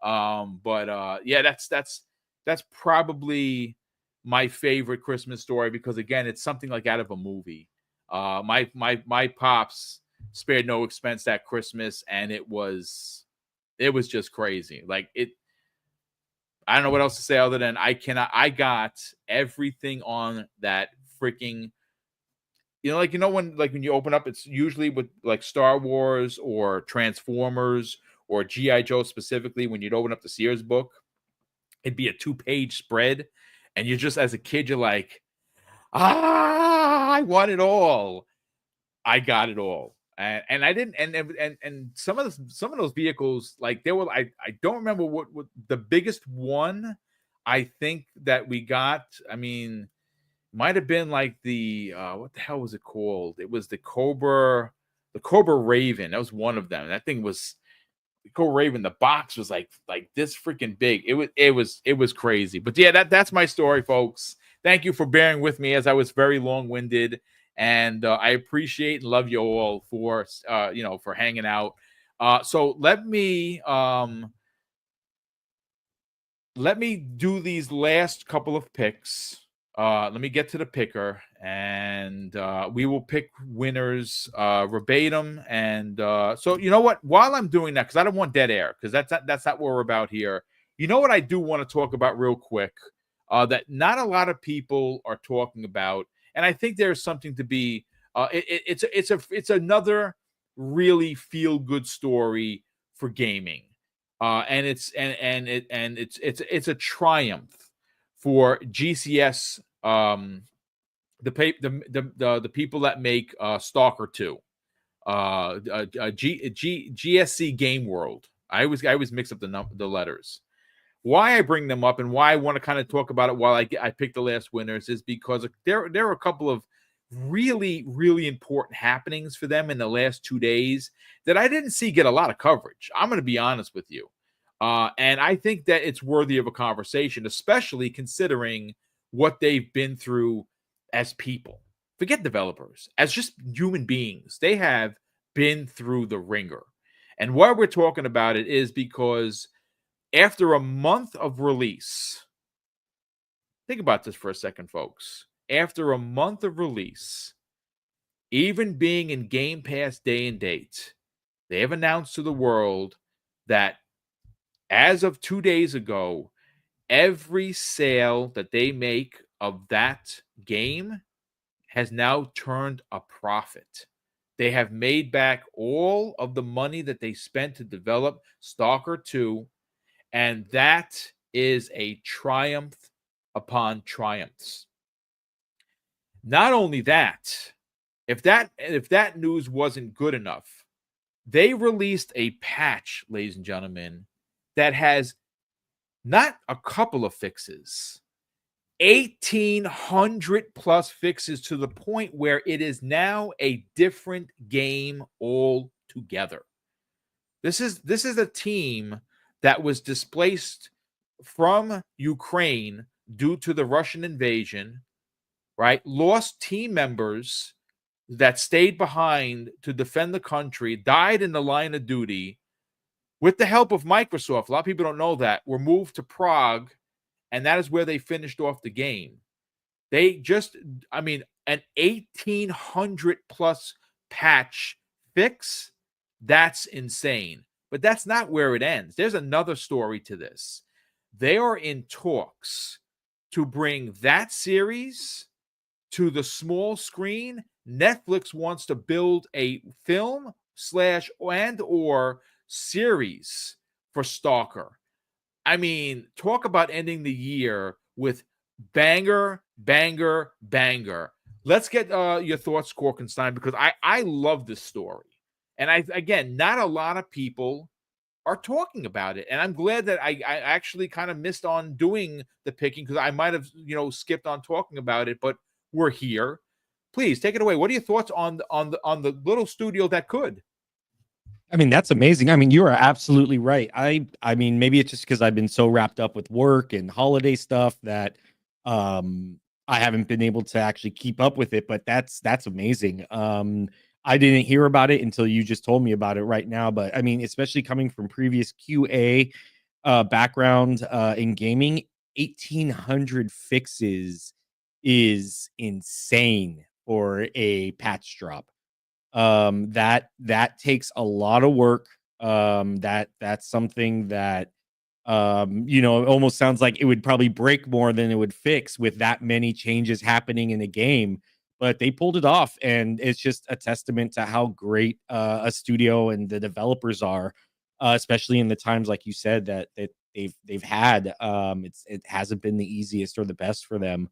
But yeah, that's probably my favorite Christmas story, because again, it's something like out of a movie. My pops spared no expense that Christmas, and it was just crazy. Like, I don't know what else to say other than I got everything on that freaking, when you open up, it's usually with like Star Wars or Transformers or G.I. Joe specifically. When you'd open up the Sears book, it'd be a 2-page spread. And you're just, as a kid, you're like, I want it all. I got it all. And I didn't, and some of those vehicles, like, they were, I don't remember what the biggest one I think that we got. I mean, might have been like the what the hell was it called? It was the Cobra Raven. That was one of them. That thing was the Cobra Raven. The box was like this freaking big. It was crazy. But yeah, that's my story, folks. Thank you for bearing with me as I was very long-winded. And I appreciate and love you all for for hanging out. So let me do these last couple of picks. Let me get to the picker, and we will pick winners verbatim. And so, you know what? While I'm doing that, because I don't want dead air, because that's not what we're about here. You know what I do want to talk about real quick that not a lot of people are talking about, and I think there's something to be. It's another really feel good story for gaming, and it's a triumph for GCS, the people that make Stalker 2, GSC Game World. I always mix up the letters. Why I bring them up and why I want to kind of talk about it while I pick the last winners is because there are a couple of really, really important happenings for them in the last 2 days that I didn't see get a lot of coverage. I'm going to be honest with you. And I think that it's worthy of a conversation, especially considering what they've been through as people. Forget developers, as just human beings. They have been through the ringer. And why we're talking about it is because after a month of release, think about this for a second, folks. After a month of release, even being in Game Pass day and date, they have announced to the world that as of 2 days ago, every sale that they make of that game has now turned a profit. They have made back all of the money that they spent to develop Stalker 2, and that is a triumph upon triumphs. Not only that, if that news wasn't good enough, they released a patch, ladies and gentlemen, that has not a couple of fixes, 1,800 plus fixes, to the point where it is now a different game altogether. This is a team that was displaced from Ukraine due to the Russian invasion, right? Lost team members that stayed behind to defend the country, died in the line of duty. With the help of Microsoft, a lot of people don't know that, were moved to Prague, and that is where they finished off the game. They just, an 1,800 plus patch fix, that's insane. But that's not where it ends. There's another story to this. They are in talks to bring that series to the small screen. Netflix wants to build a film /or series for Stalker. I mean, talk about ending the year with banger, banger, banger. Let's get your thoughts, Korkenstein, because I love this story. And again, not a lot of people are talking about it. And I'm glad that I actually kind of missed on doing the picking, because I might have, skipped on talking about it, but we're here. Please take it away. What are your thoughts on the little studio that could? I mean, that's amazing. I mean, you are absolutely right. I mean, maybe it's just because I've been so wrapped up with work and holiday stuff that I haven't been able to actually keep up with it, but that's amazing. I didn't hear about it until you just told me about it right now. But I mean, especially coming from previous QA background in gaming, 1,800 fixes is insane for a patch drop. That takes a lot of work. That's something that it almost sounds like it would probably break more than it would fix with that many changes happening in a game. But they pulled it off, and it's just a testament to how great a studio and the developers are, especially in the times like you said that they've had. It hasn't been the easiest or the best for them.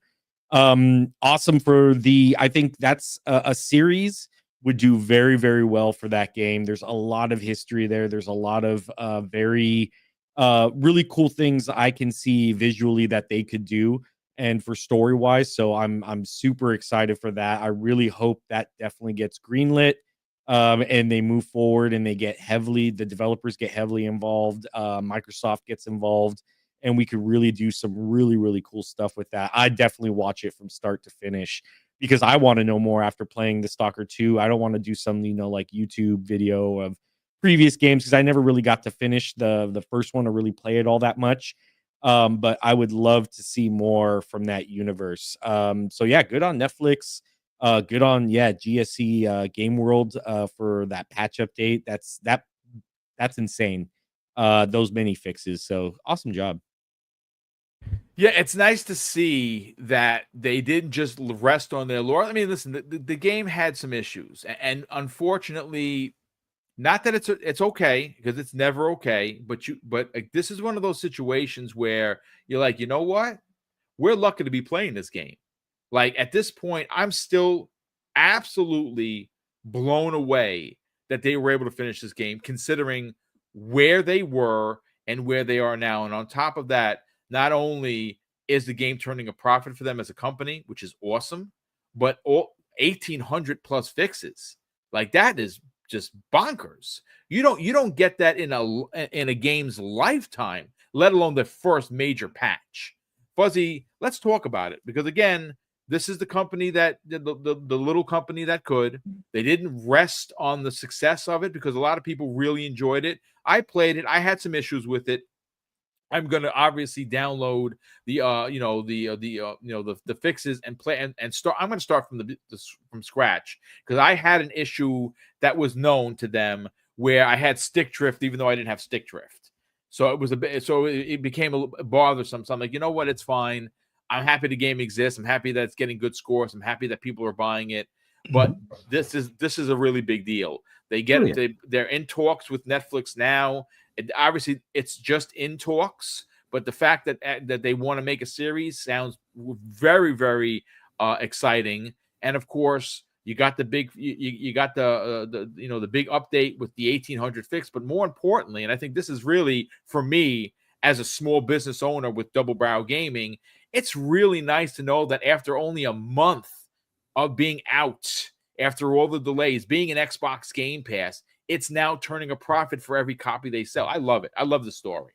Awesome for I think that's a series would do very, very well for that game. There's a lot of history there. There's a lot of very really cool things I can see visually that they could do, and for story wise. So I'm super excited for that. I really hope that definitely gets greenlit, and they move forward and the developers get heavily involved. Microsoft gets involved, and we could really do some really, really cool stuff with that. I definitely watch it from start to finish, because I want to know more after playing the Stalker 2. I don't want to do some, like YouTube video of previous games, because I never really got to finish the first one or really play it all that much. But I would love to see more from that universe. So yeah, good on Netflix. Good on GSE Game World for that patch update. That's insane. Those many fixes. So awesome job. Yeah, it's nice to see that they didn't just rest on their laurels. I mean, listen, the game had some issues, and unfortunately, not that it's okay, because it's never okay. But like, this is one of those situations where you're like, you know what? We're lucky to be playing this game. Like, at this point, I'm still absolutely blown away that they were able to finish this game, considering where they were and where they are now. And on top of that, not only is the game turning a profit for them as a company, which is awesome, but all 1,800 plus fixes. Like, that is just bonkers. You don't get that in a game's lifetime, let alone the first major patch. Fuzzy, let's talk about it, because again, this is the company that the little company that could. They didn't rest on the success of it because a lot of people really enjoyed it. I played it. I had some issues with it. I'm going to obviously download the the fixes and play and start. I'm going to start from scratch, because I had an issue that was known to them where I had stick drift even though I didn't have stick drift. So it was it became a little bothersome. So I'm like, you know what, it's fine. I'm happy the game exists. I'm happy that it's getting good scores. I'm happy that people are buying it. But this is a really big deal. They're in talks with Netflix now. Obviously, it's just in talks, but the fact that they want to make a series sounds very, very exciting. And of course, you got the big you got the big update with the 1,800 fix. But more importantly, and I think this is really, for me as a small business owner with Double Barrel Gaming, it's really nice to know that after only a month of being out, after all the delays, being an Xbox Game Pass, it's now turning a profit for every copy they sell. I love it. I love the story.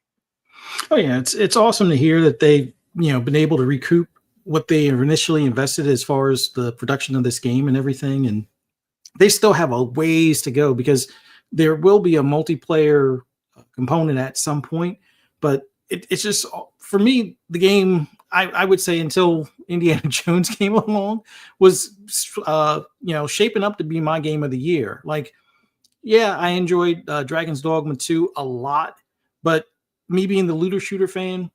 Oh yeah, it's awesome to hear that they've been able to recoup what they initially invested as far as the production of this game and everything, and they still have a ways to go, because there will be a multiplayer component at some point. But it's just, for me, the game, I would say, until Indiana Jones came along, was shaping up to be my game of the year. Like, yeah, I enjoyed Dragon's Dogma 2 a lot, but me being the looter shooter fan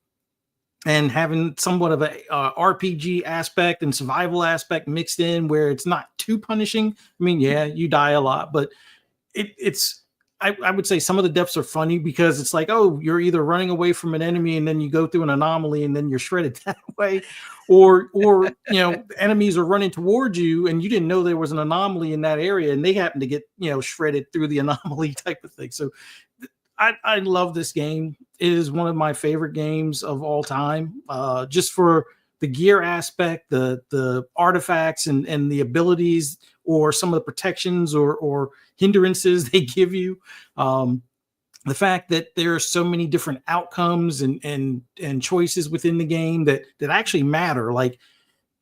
and having somewhat of a RPG aspect and survival aspect mixed in, where it's not too punishing. I mean, yeah, you die a lot, but it's I would say some of the deaths are funny, because it's like, oh, you're either running away from an enemy and then you go through an anomaly and then you're shredded that way, or enemies are running towards you and you didn't know there was an anomaly in that area and they happen to get shredded through the anomaly type of thing. So I love this game. It is one of my favorite games of all time, just for the gear aspect, the artifacts and the abilities, or some of the protections or hindrances they give you. The fact that there are so many different outcomes and choices within the game that actually matter. Like,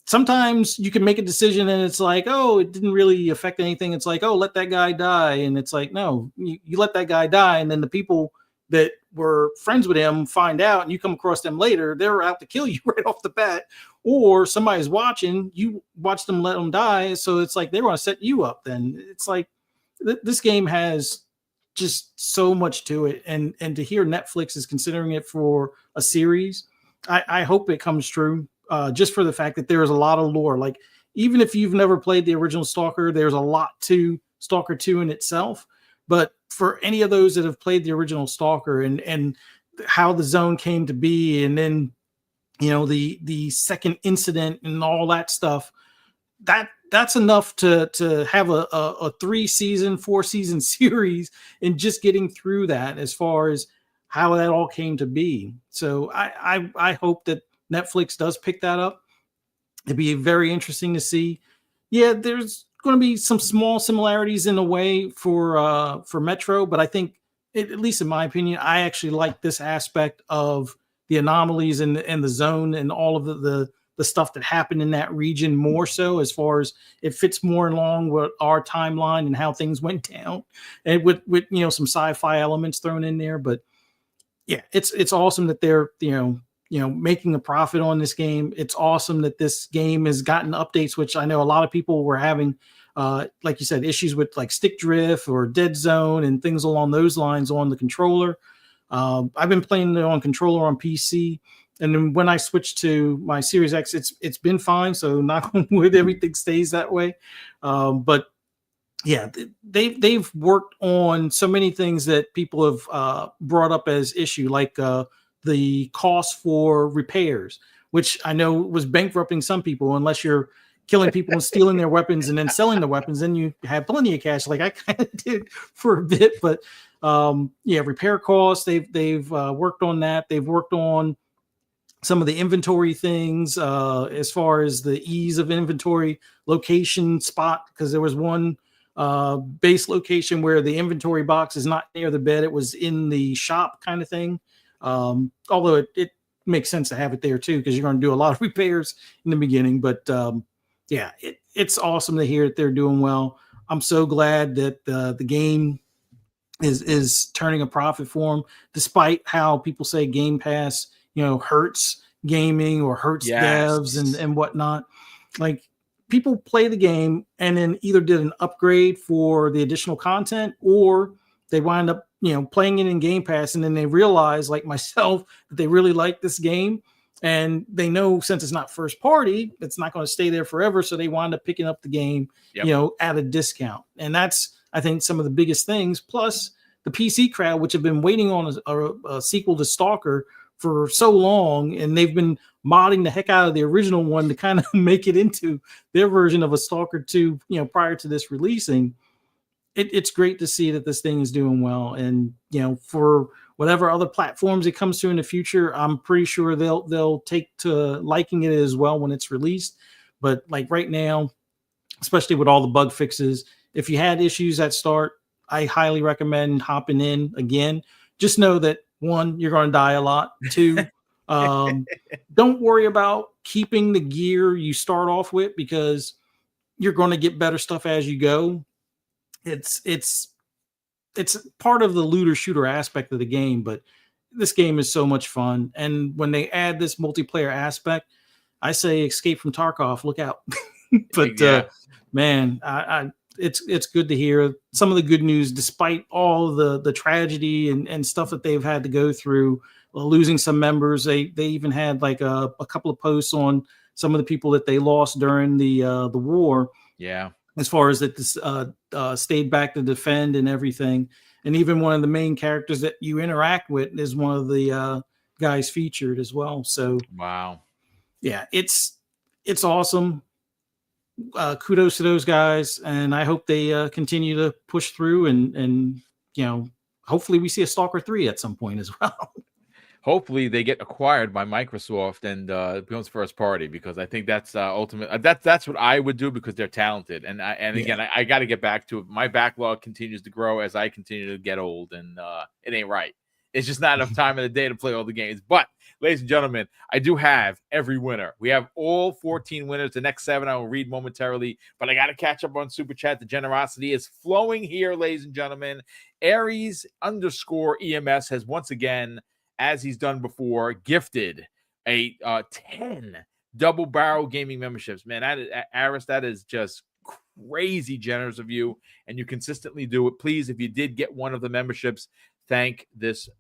sometimes you can make a decision and it's like, oh, it didn't really affect anything. It's like, oh, let that guy die. And it's like, no, you let that guy die. And then the people that were friends with him find out, and you come across them later, they're out to kill you right off the bat. Or somebody's watching, you watch them let them die. So it's like, they want to set you up. Then it's like, this game has just so much to it. And to hear Netflix is considering it for a series, I hope it comes true. Just for the fact that there is a lot of lore. Like, even if you've never played the original Stalker, there's a lot to Stalker 2 in itself. But for any of those that have played the original Stalker and how the zone came to be, and then the second incident and all that stuff, that's enough to have a 3-season, 4-season series, and just getting through that, as far as how that all came to be. So I hope that Netflix does pick that up. It'd be very interesting to see. Yeah, there's going to be some small similarities in a way for Metro, but I think, at least in my opinion, I actually like this aspect of the anomalies and the zone and all of the stuff that happened in that region, more so, as far as it fits more along with our timeline and how things went down, and with some sci-fi elements thrown in there. But yeah, it's awesome that they're making a profit on this game. It's awesome that this game has gotten updates, which I know a lot of people were having, like you said, issues with like stick drift or dead zone and things along those lines on the controller. I've been playing it on controller on PC, and then when I switched to my Series X, it's been fine. So knock on wood, everything stays that way. But yeah, they've worked on so many things that people have brought up as issue, like the cost for repairs, which I know was bankrupting some people. Unless you're killing people and stealing their weapons and then selling the weapons, then you have plenty of cash, like I kind of did for a bit. But repair costs, they've worked on that. They've worked on some of the inventory things, as far as the ease of inventory location spot, because there was one base location where the inventory box is not near the bed. It was in the shop kind of thing. Although it makes sense to have it there too, because you're going to do a lot of repairs in the beginning. But it's awesome to hear that they're doing well. I'm so glad that the game is turning a profit for them, despite how people say Game Pass, hurts gaming or hurts devs and whatnot. Like, people play the game and then either did an upgrade for the additional content, or they wind up, playing it in Game Pass, and then they realize, like myself, that they really like this game, and they know since it's not first party, it's not going to stay there forever. So they wind up picking up the game, at a discount. And that's, I think, some of the biggest things. Plus the PC crowd, which have been waiting on a sequel to Stalker for so long, and they've been modding the heck out of the original one to kind of make it into their version of a Stalker 2, prior to this releasing. It's great to see that this thing is doing well. And, for whatever other platforms it comes to in the future, I'm pretty sure they'll take to liking it as well when it's released. But like right now, especially with all the bug fixes, if you had issues at start, I highly recommend hopping in again. Just know that, one, you're going to die a lot. Two, don't worry about keeping the gear you start off with, because you're going to get better stuff as you go. It's part of the looter shooter aspect of the game, but this game is so much fun. And when they add this multiplayer aspect, I say Escape from Tarkov, look out. But man, it's good to hear some of the good news, despite all the tragedy and stuff that they've had to go through, losing some members. They even had like a couple of posts on some of the people that they lost during the war. Yeah. As far as that this stayed back to defend and everything. And even one of the main characters that you interact with is one of the guys featured as well. So wow. Yeah, it's awesome. Kudos to those guys, and I hope they continue to push through, and hopefully we see a Stalker 3 at some point as well. Hopefully they get acquired by Microsoft and it becomes first party, because I think that's ultimate. That's what I would do, because they're talented. And again, I got to get back to it. My backlog continues to grow as I continue to get old, and it ain't right. It's just not enough time in the day to play all the games. But ladies and gentlemen, I do have every winner. We have all 14 winners. The next 7 I will read momentarily, but I got to catch up on Super Chat. The generosity is flowing here, ladies and gentlemen. Aries_EMS has once again, as he's done before, gifted a 10 double barrel gaming memberships. Man, Aris, that is just crazy generous of you, and you consistently do it. Please, if you did get one of the memberships, thank this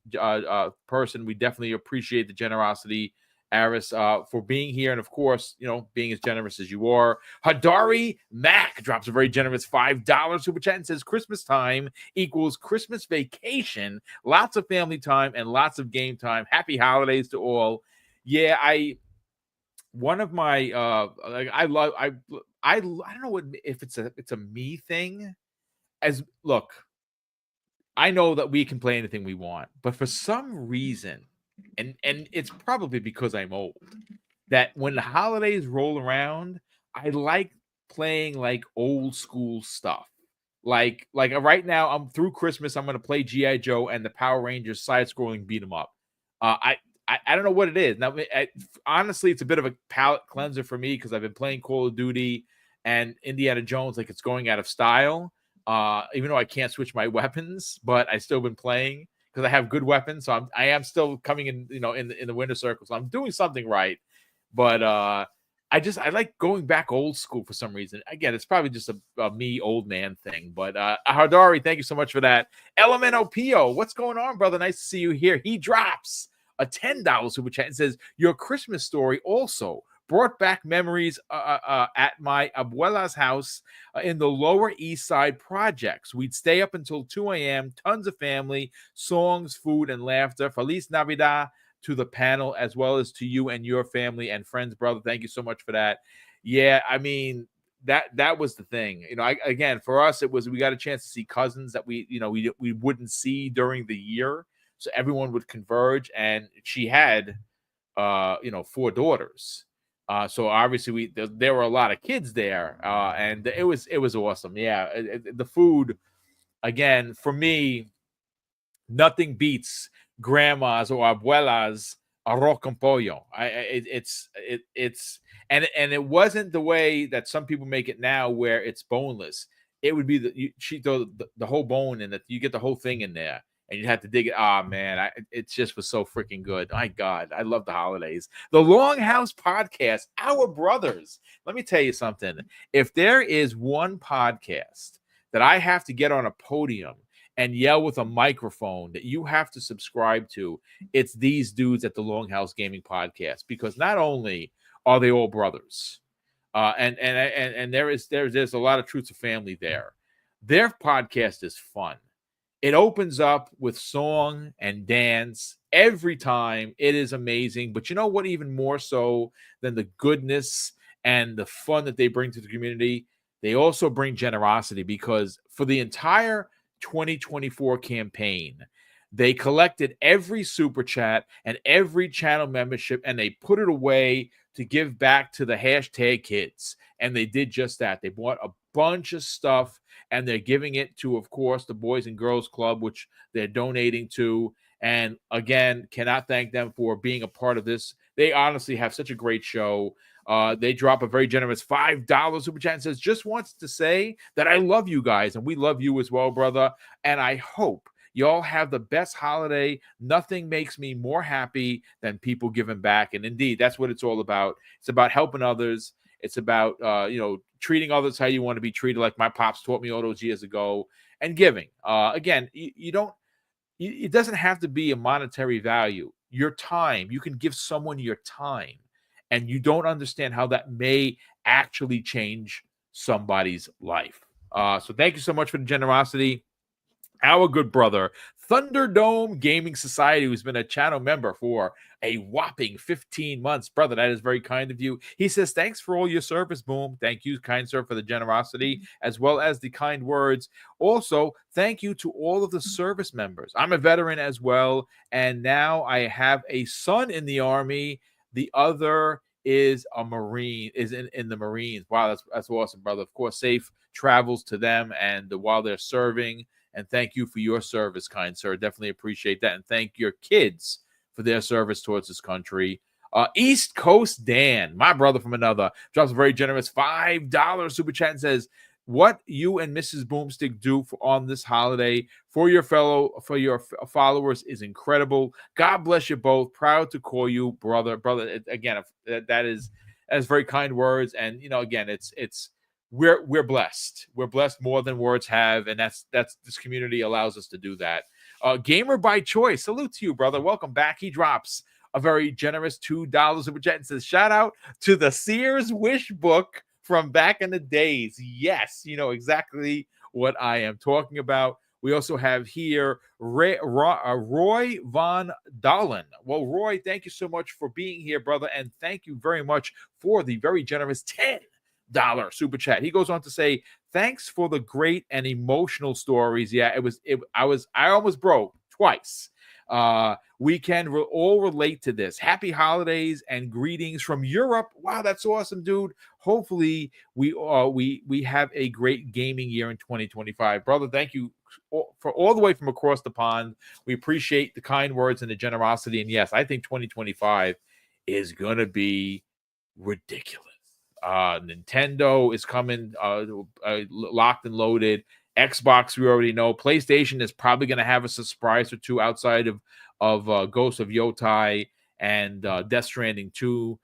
person. We definitely appreciate the generosity, Aris, for being here, and of course, being as generous as you are. Hadari Mac drops a very generous $5 super chat and says, Christmas time equals Christmas vacation, lots of family time and lots of game time. Happy holidays to all. Yeah, one of my I don't know if it's a me thing. Look, I know that we can play anything we want, but for some reason, and it's probably because I'm old, that when the holidays roll around, I like playing like old school stuff. Like right now, I'm through Christmas. I'm going to play G.I. Joe and the Power Rangers side-scrolling beat 'em up. I don't know what it is. Now, honestly, it's a bit of a palate cleanser for me, because I've been playing Call of Duty and Indiana Jones like it's going out of style. Even though I can't switch my weapons, but I still been playing because I have good weapons. So I am still coming in, in the winner circle. So I'm doing something right. But I like going back old school for some reason. Again, it's probably just a me old man thing. But Hardari, thank you so much for that. Elemento Pio, what's going on, brother? Nice to see you here. He drops a $10 super chat and says, your Christmas story also brought back memories at my abuela's house in the Lower East Side projects. We'd stay up until 2 a.m., tons of family, songs, food, and laughter. Feliz Navidad to the panel, as well as to you and your family and friends, brother. Thank you so much for that. Yeah, I mean, that was the thing. Again, for us, it was we got a chance to see cousins that we wouldn't see during the year. So everyone would converge, and she had 4 daughters. So obviously there were a lot of kids there, and it was awesome. Yeah, the food, again, for me, nothing beats grandma's or abuela's arroz con pollo. It's and it wasn't the way that some people make it now, where it's boneless. It would be she throw the whole bone in it. You get the whole thing in there, and you have to dig it. Ah, man, it just was so freaking good. My God, I love the holidays. The Longhouse Podcast, our brothers. Let me tell you something. If there is one podcast that I have to get on a podium and yell with a microphone that you have to subscribe to, it's these dudes at the Longhouse Gaming Podcast, because not only are they all brothers, and there's a lot of truths of family there. Their podcast is fun. It opens up with song and dance every time. It is amazing. But you know what? Even more so than the goodness and the fun that they bring to the community, they also bring generosity, because for the entire 2024 campaign, they collected every super chat and every channel membership, and they put it away to give back to the hashtag kids. And they did just that. They bought a bunch of stuff, and they're giving it to, of course, the Boys and Girls Club, which they're donating to. And again, cannot thank them for being a part of this. They honestly have such a great show. They drop a very generous $5 super chat and says, just wants to say that I love you guys, and we love you as well, brother. And I hope y'all have the best holiday. Nothing makes me more happy than people giving back. And indeed, that's what it's all about. It's about helping others. It's about, treating others how you want to be treated, like my pops taught me all those years ago, and giving. Again, it doesn't have to be a monetary value. Your time, you can give someone your time, and you don't understand how that may actually change somebody's life. So thank you so much for the generosity. Our good brother, Thunderdome Gaming Society, who's been a channel member for a whopping 15 months. Brother, that is very kind of you. He says, thanks for all your service, Boom. Thank you, kind sir, for the generosity, as well as the kind words. Also, thank you to all of the service members. I'm a veteran as well, and now I have a son in the Army. The other is a Marine, is in the Marines. Wow, that's awesome, brother. Of course, safe travels to them and while they're serving. And thank you for your service, kind sir. Definitely appreciate that. And thank your kids for their service towards this country. East Coast Dan, my brother from another, drops a very generous $5 super chat and says, what you and Mrs. Boomstick do on this holiday for your followers is incredible. God bless you both. Proud to call you brother. Again, that is very kind words. And again, we're blessed. We're blessed more than words have, and that's this community allows us to do that. Gamer by choice, salute to you, brother. Welcome back. He drops a very generous $2 super chat and says, shout out to the Sears Wish Book from back in the days. Yes, you know exactly what I am talking about. We also have here Roy Von Dahlen. Well, Roy, thank you so much for being here, brother, and thank you very much for the very generous $10 super chat. He goes on to say, thanks for the great and emotional stories. Yeah, I almost broke twice. We can all relate to this. Happy holidays and greetings from Europe. Wow, that's awesome, dude. Hopefully we have a great gaming year in 2025. Brother, thank you for all the way from across the pond. We appreciate the kind words and the generosity. And yes, I think 2025 is going to be ridiculous. Nintendo is coming locked and loaded. Xbox, we already know. PlayStation is probably going to have a surprise or two outside of Ghost of Yotai and Death Stranding 2.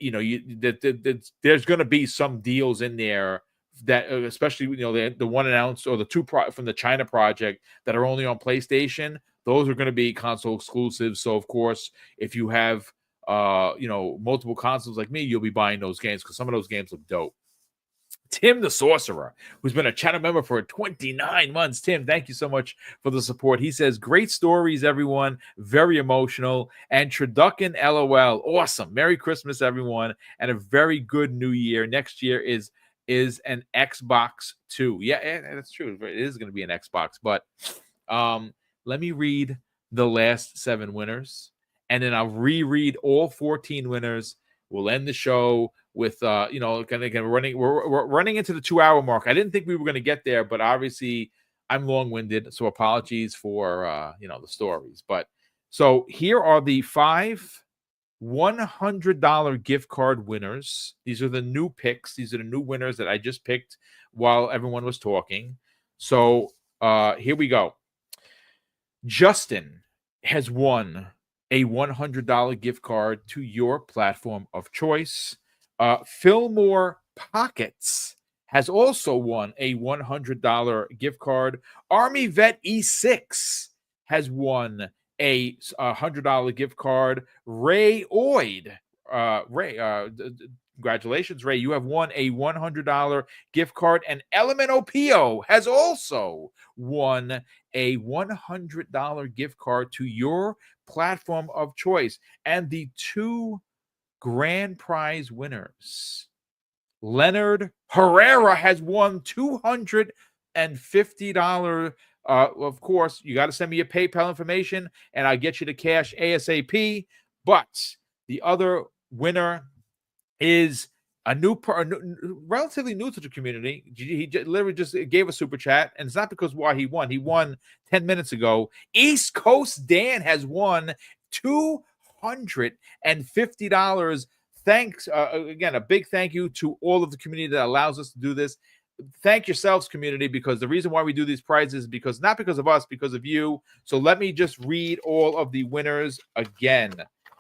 There's going to be some deals in there that, especially the one announced or the two from the China project that are only on PlayStation. Those are going to be console exclusives. So of course, if you have multiple consoles like me, you'll be buying those games because some of those games look dope. Tim the Sorcerer, who's been a channel member for 29 months. Tim, thank you so much for the support. He says, great stories, everyone. Very emotional. And Traducan LOL. Awesome. Merry Christmas, everyone. And a very good new year. Next year is an Xbox 2. Yeah, that's true. It is going to be an Xbox. But let me read the last 7 winners. And then I'll reread all 14 winners. We'll end the show with we're running into the 2-hour mark. I didn't think we were going to get there, but obviously I'm long-winded, so apologies for the stories. But so here are the 5 $100 gift card winners. These are the new picks. These are the new winners that I just picked while everyone was talking. So here we go. Justin has won a $100 gift card to your platform of choice. Fillmore Pockets has also won a $100 gift card. Army Vet E6 has won a $100 gift card. Ray Oid, congratulations, Ray. You have won a $100 gift card. And Elemental Pio has also won a $100 gift card to your platform of choice. And the 2 grand prize winners, Leonard Herrera has won $250. Of course, you got to send me your PayPal information and I'll get you the cash ASAP. But the other winner is a relatively new to the community. He literally just gave a super chat, and it's not because why he won. He won 10 minutes ago. East Coast Dan has won $250. Thanks again. A big thank you to all of the community that allows us to do this. Thank yourselves, community, because the reason why we do these prizes is not because of us, because of you. So let me just read all of the winners again.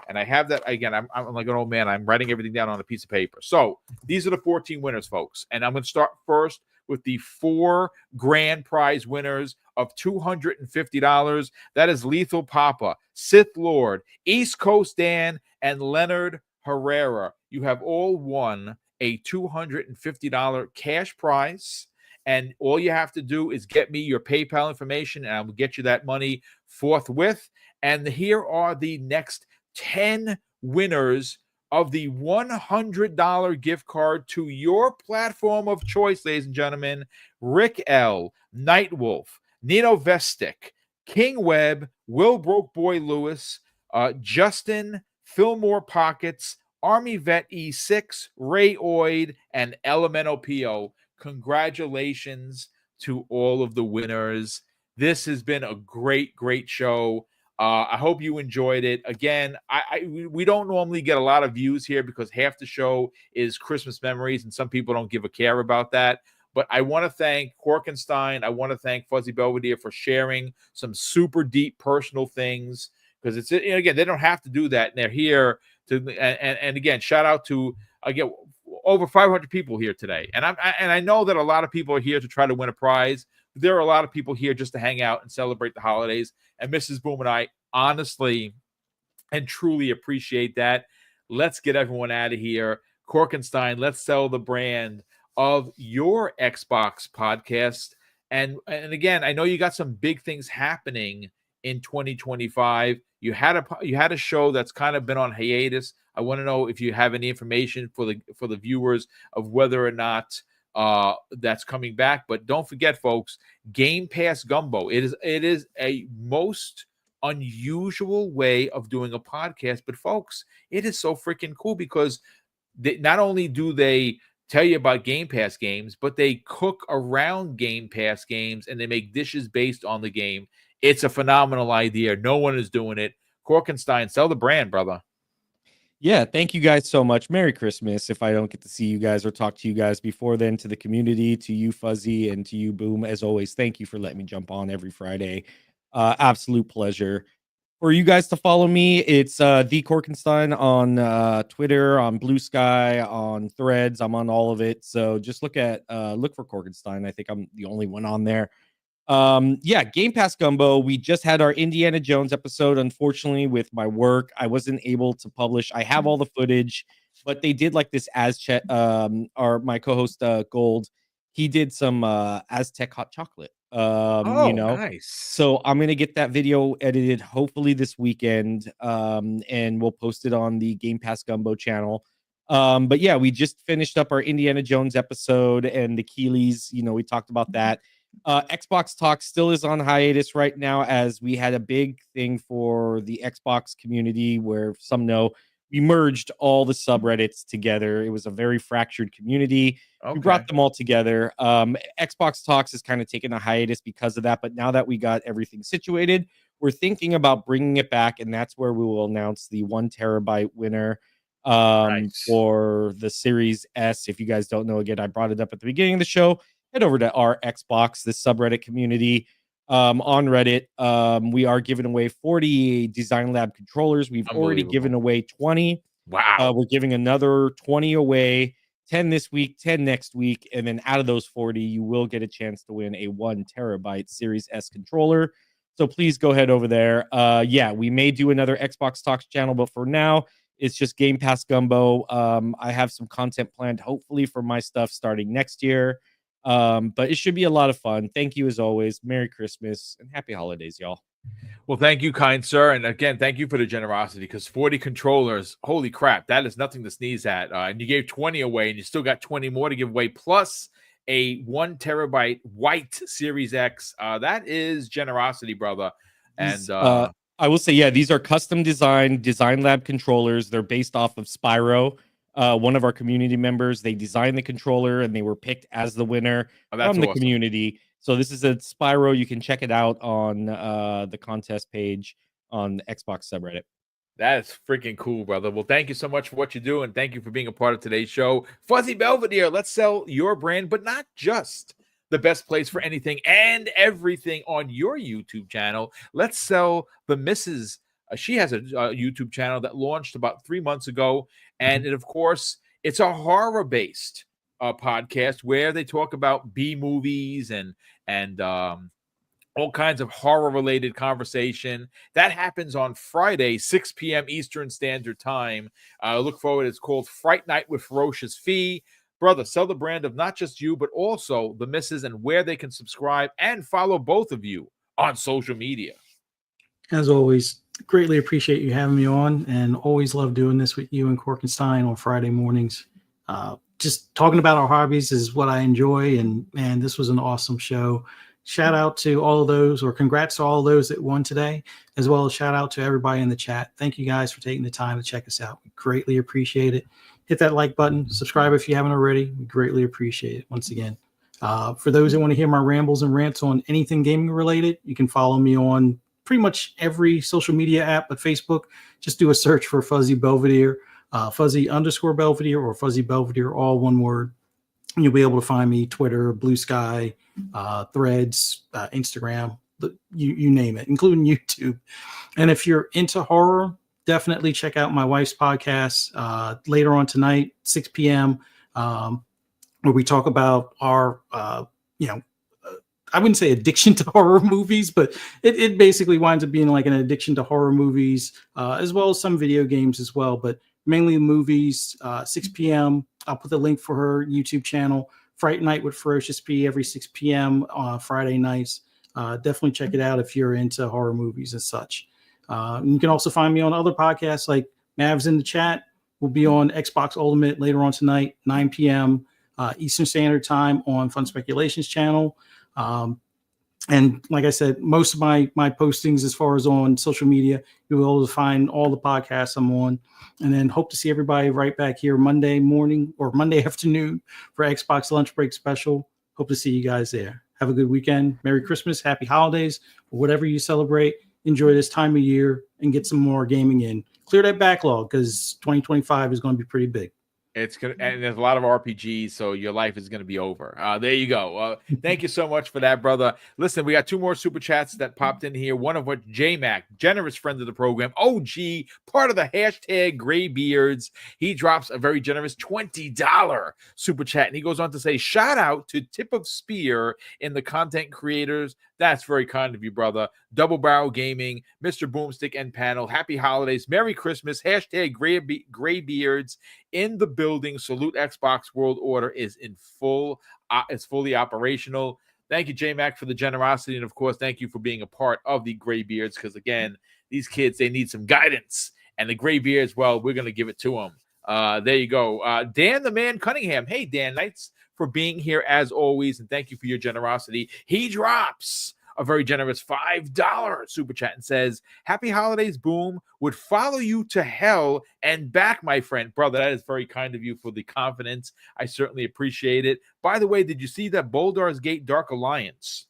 And I have that again. I'm like an old man. I'm writing everything down on a piece of paper. So these are the 14 winners, folks. And I'm going to start first with the 4 grand prize winners of $250. That is Lethal Papa, Sith Lord, East Coast Dan, and Leonard Herrera. You have all won a $250 cash prize. And all you have to do is get me your PayPal information, and I will get you that money forthwith. And here are the next 10 winners of the $100 gift card to your platform of choice, ladies and gentlemen. Rick L., Nightwolf, Nino Vestic, King Webb, Will Broke Boy Lewis, Justin, Fillmore Pockets, Army Vet E6, Ray Oid, and Elemental Pio. Congratulations to all of the winners. This has been a great, great show. I hope you enjoyed it. Again, we don't normally get a lot of views here because half the show is Christmas memories, and some people don't give a care about that. But I want to thank Korkenstein. I want to thank Fuzzy Belvedere for sharing some super deep personal things, because it's, again, they don't have to do that, and they're here to. And again, shout out to over 500 people here today, and I know that a lot of people are here to try to win a prize. There are a lot of people here just to hang out and celebrate the holidays. And Mrs. Boom and I honestly and truly appreciate that. Let's get everyone out of here. Korkenstein, let's sell the brand of your Xbox podcast. And again, I know you got some big things happening in 2025. You had a show that's kind of been on hiatus. I want to know if you have any information for the viewers of whether or not that's coming back. But don't forget, folks, Game Pass Gumbo. It is a most unusual way of doing a podcast, but folks, it is so freaking cool because not only do they tell you about Game Pass games, but they cook around Game Pass games and they make dishes based on the game. It's a phenomenal idea. No one is doing it. Korkenstein, sell the brand, brother. Yeah, thank you guys so much. Merry Christmas. If I don't get to see you guys or talk to you guys before then, to the community, to you, Fuzzy, and to you, Boom, as always, thank you for letting me jump on every Friday. Absolute pleasure. For you guys to follow me, it's the Korkenstein on Twitter, on Blue Sky, on Threads. I'm on all of it. So just look for Korkenstein. I think I'm the only one on there. Yeah, Game Pass Gumbo. We just had our Indiana Jones episode. Unfortunately, with my work, I wasn't able to publish. I have all the footage, but they did like this Aztec. Our my co-host Gold, he did some Aztec hot chocolate. Oh, nice. So I'm gonna get that video edited hopefully this weekend. And we'll post it on the Game Pass Gumbo channel. But yeah, we just finished up our Indiana Jones episode and the Keeleys. We talked about that. Xbox Talk still is on hiatus right now, as we had a big thing for the Xbox community where some know we merged all the subreddits together. It was a very fractured community. We brought them all together. Xbox Talks is kind of taking a hiatus because of that, but now that we got everything situated, we're thinking about bringing it back, and that's where we will announce the 1 terabyte winner for the Series S. If you guys don't know, again, I brought it up at the beginning of the show. Head over to our Xbox, this subreddit community on Reddit. We are giving away 40 Design Lab controllers. We've already given away 20. Wow. We're giving another 20 away, 10 this week, 10 next week. And then out of those 40, you will get a chance to win a 1 terabyte Series S controller. So please go ahead over there. Yeah, we may do another Xbox Talks channel, but for now, it's just Game Pass Gumbo. I have some content planned, hopefully, for my stuff starting next year. But it should be a lot of fun. Thank you as always. Merry Christmas and happy holidays, y'all. Well, thank you, kind sir. And again, thank you for the generosity, because 40 controllers, holy crap, that is nothing to sneeze at. And you gave 20 away, and you still got 20 more to give away, plus a 1 terabyte white Series X. That is generosity, brother. And I will say, yeah, these are custom designed Design Lab controllers. They're based off of Spyro. One of our community members, they designed the controller and they were picked as the winner from the community. So this is a Spyro. You can check it out on the contest page on the Xbox subreddit. That is freaking cool, brother. Well, thank you so much for what you do, and thank you for being a part of today's show. Fuzzy Belvedere, let's sell your brand, but not just the best place for anything and everything on your YouTube channel. Let's sell the Mrs. She has a YouTube channel that launched about 3 months ago. And of course, it's a horror-based podcast where they talk about B movies and all kinds of horror-related conversation. That happens on Friday, 6 p.m. Eastern Standard Time. Look forward. It's called Fright Night with Ferocious Fee. Brother, sell the brand of not just you, but also the missus, and where they can subscribe and follow both of you on social media. As always, greatly appreciate you having me on, and always love doing this with you and Korkenstein on Friday mornings. Just talking about our hobbies is what I enjoy, and man, this was an awesome show. Shout out to all of those, or congrats to all of those that won today, as well as shout out to everybody in the chat. Thank you guys for taking the time to check us out. We greatly appreciate it. Hit that like button, subscribe if you haven't already. We greatly appreciate it once again. For those that want to hear my rambles and rants on anything gaming related, you can follow me on pretty much every social media app, but Facebook. Just do a search for Fuzzy Belvedere, Fuzzy_Belvedere, or Fuzzy Belvedere, all one word. And you'll be able to find me Twitter, Blue Sky, Threads, Instagram, you name it, including YouTube. And if you're into horror, definitely check out my wife's podcast later on tonight, 6 p.m., where we talk about our, I wouldn't say addiction to horror movies, but it basically winds up being like an addiction to horror movies, as well as some video games as well, but mainly movies. 6 p.m. I'll put the link for her YouTube channel, Fright Night with Ferocious P, every 6 p.m. Friday nights. Definitely check it out if you're into horror movies and such. You can also find me on other podcasts like Mavs in the Chat. We'll be on Xbox Ultimate later on tonight, 9 p.m. Eastern Standard Time on Fun Speculations channel. And like I said, most of my postings as far as on social media, you'll be able to find all the podcasts I'm on. And then hope to see everybody right back here Monday morning or Monday afternoon for Xbox Lunch Break Special. Hope to see you guys there. Have a good weekend. Merry Christmas. Happy holidays. Whatever you celebrate, enjoy this time of year and get some more gaming in. clear that backlog because 2025 is going to be pretty big. It's gonna, and there's a lot of RPGs, so your life is gonna be over. There you go. Thank you so much for that, brother. Listen, we got 2 more super chats that popped in here. One of which JMac, generous friend of the program, OG, part of the hashtag Graybeards. He drops a very generous $20 super chat, and he goes on to say, "Shout out to Tip of Spear in the content creators." That's very kind of you, brother. Double Barrel Gaming, Mr. Boomstick and panel. Happy holidays, Merry Christmas. Hashtag Graybeards in the building. Salute Xbox World Order is in full. It's fully operational. Thank you, J-Mac, for the generosity. And, of course, thank you for being a part of the Graybeards because, again, these kids, they need some guidance. And the Graybeards, well, we're going to give it to them. There you go. Dan the Man Cunningham. Hey, Dan, thanks for being here as always. And thank you for your generosity. He drops a very generous $5 super chat and says, "Happy holidays, Boom. Would follow you to hell and back, my friend." Brother, that is very kind of you for the confidence. I certainly appreciate it. By the way, did you see that Baldur's Gate Dark Alliance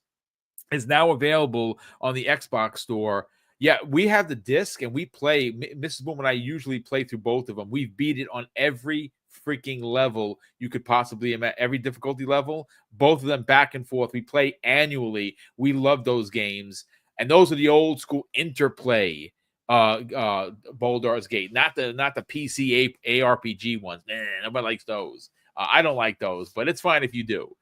is now available on the Xbox store? Yeah, we have the disc and we play. Mrs. Boom and I usually play through both of them. We've beat it on every freaking level you could possibly imagine, every difficulty level, both of them back and forth. We play annually. We love those games. And those are the old school Interplay Baldur's Gate, not the PC ARPG ones. Nah, nobody likes those. I don't like those, but it's fine if you do.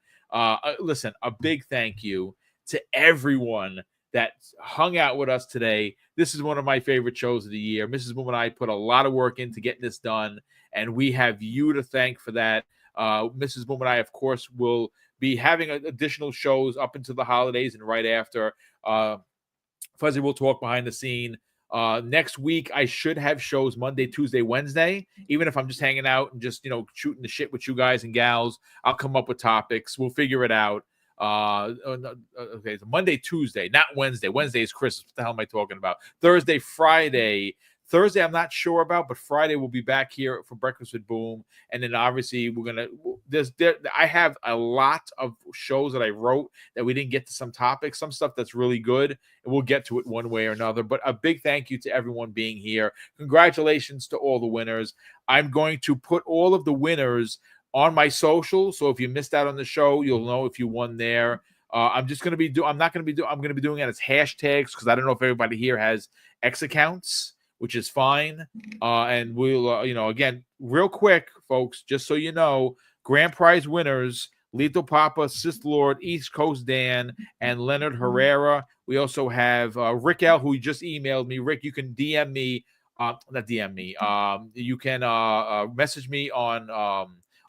Listen, a big thank you to everyone that hung out with us today. This is one of my favorite shows of the year. Mrs. Boom and I put a lot of work into getting this done, and we have you to thank for that. Mrs. Boom and I, of course, will be having additional shows up into the holidays and right after. Fuzzy will talk behind the scene. Next week, I should have shows Monday, Tuesday, Wednesday. Even if I'm just hanging out and just, shooting the shit with you guys and gals, I'll come up with topics. We'll figure it out. Okay, so Monday, Tuesday, not Wednesday. Wednesday is Christmas. What the hell am I talking about? Thursday, Friday. Thursday, I'm not sure about, but Friday we'll be back here for Breakfast with Boom. And then obviously we're gonna. I have a lot of shows that I wrote that we didn't get to some topics, some stuff that's really good, and we'll get to it one way or another. But a big thank you to everyone being here. Congratulations to all the winners. I'm going to put all of the winners on my social, so if you missed out on the show, you'll know if you won there. I'm just going to be I'm going to be doing it as hashtags because I don't know if everybody here has X accounts, which is fine. And we'll, again, real quick, folks, just so you know, grand prize winners: Lethal Papa, Sith Lord, East Coast Dan, and Leonard Herrera. We also have Rick L, who just emailed me. Rick, you can DM me, not DM me. You can message me on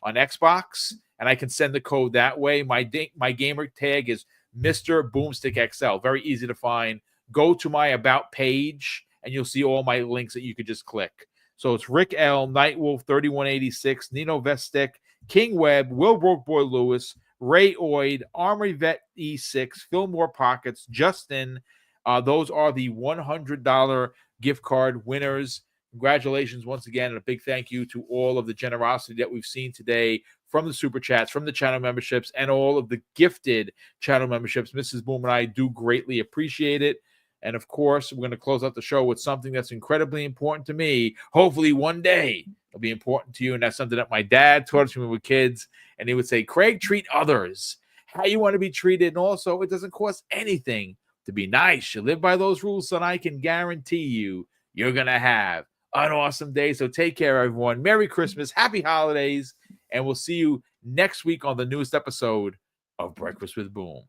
Xbox, and I can send the code that way. My gamer tag is Mr. BoomStick XL. Very easy to find. Go to my About page, and you'll see all my links that you could just click. So it's Rick L, Nightwolf 3186, Nino Vestek, King Webb, Will Broke Boy Lewis, Ray Oid, Armory Vet E6, Fillmore Pockets, Justin. Those are the $100 gift card winners. Congratulations once again, and a big thank you to all of the generosity that we've seen today from the super chats, from the channel memberships, and all of the gifted channel memberships. Mrs. Boom and I do greatly appreciate it. And of course, we're going to close out the show with something that's incredibly important to me. Hopefully one day it'll be important to you. And that's something that my dad taught us when we were kids. And he would say, "Craig, treat others how you want to be treated. And also, it doesn't cost anything to be nice. You live by those rules, son. I can guarantee you're going to have an awesome day." So take care, everyone. Merry Christmas. Happy holidays. And we'll see you next week on the newest episode of Breakfast with Boom.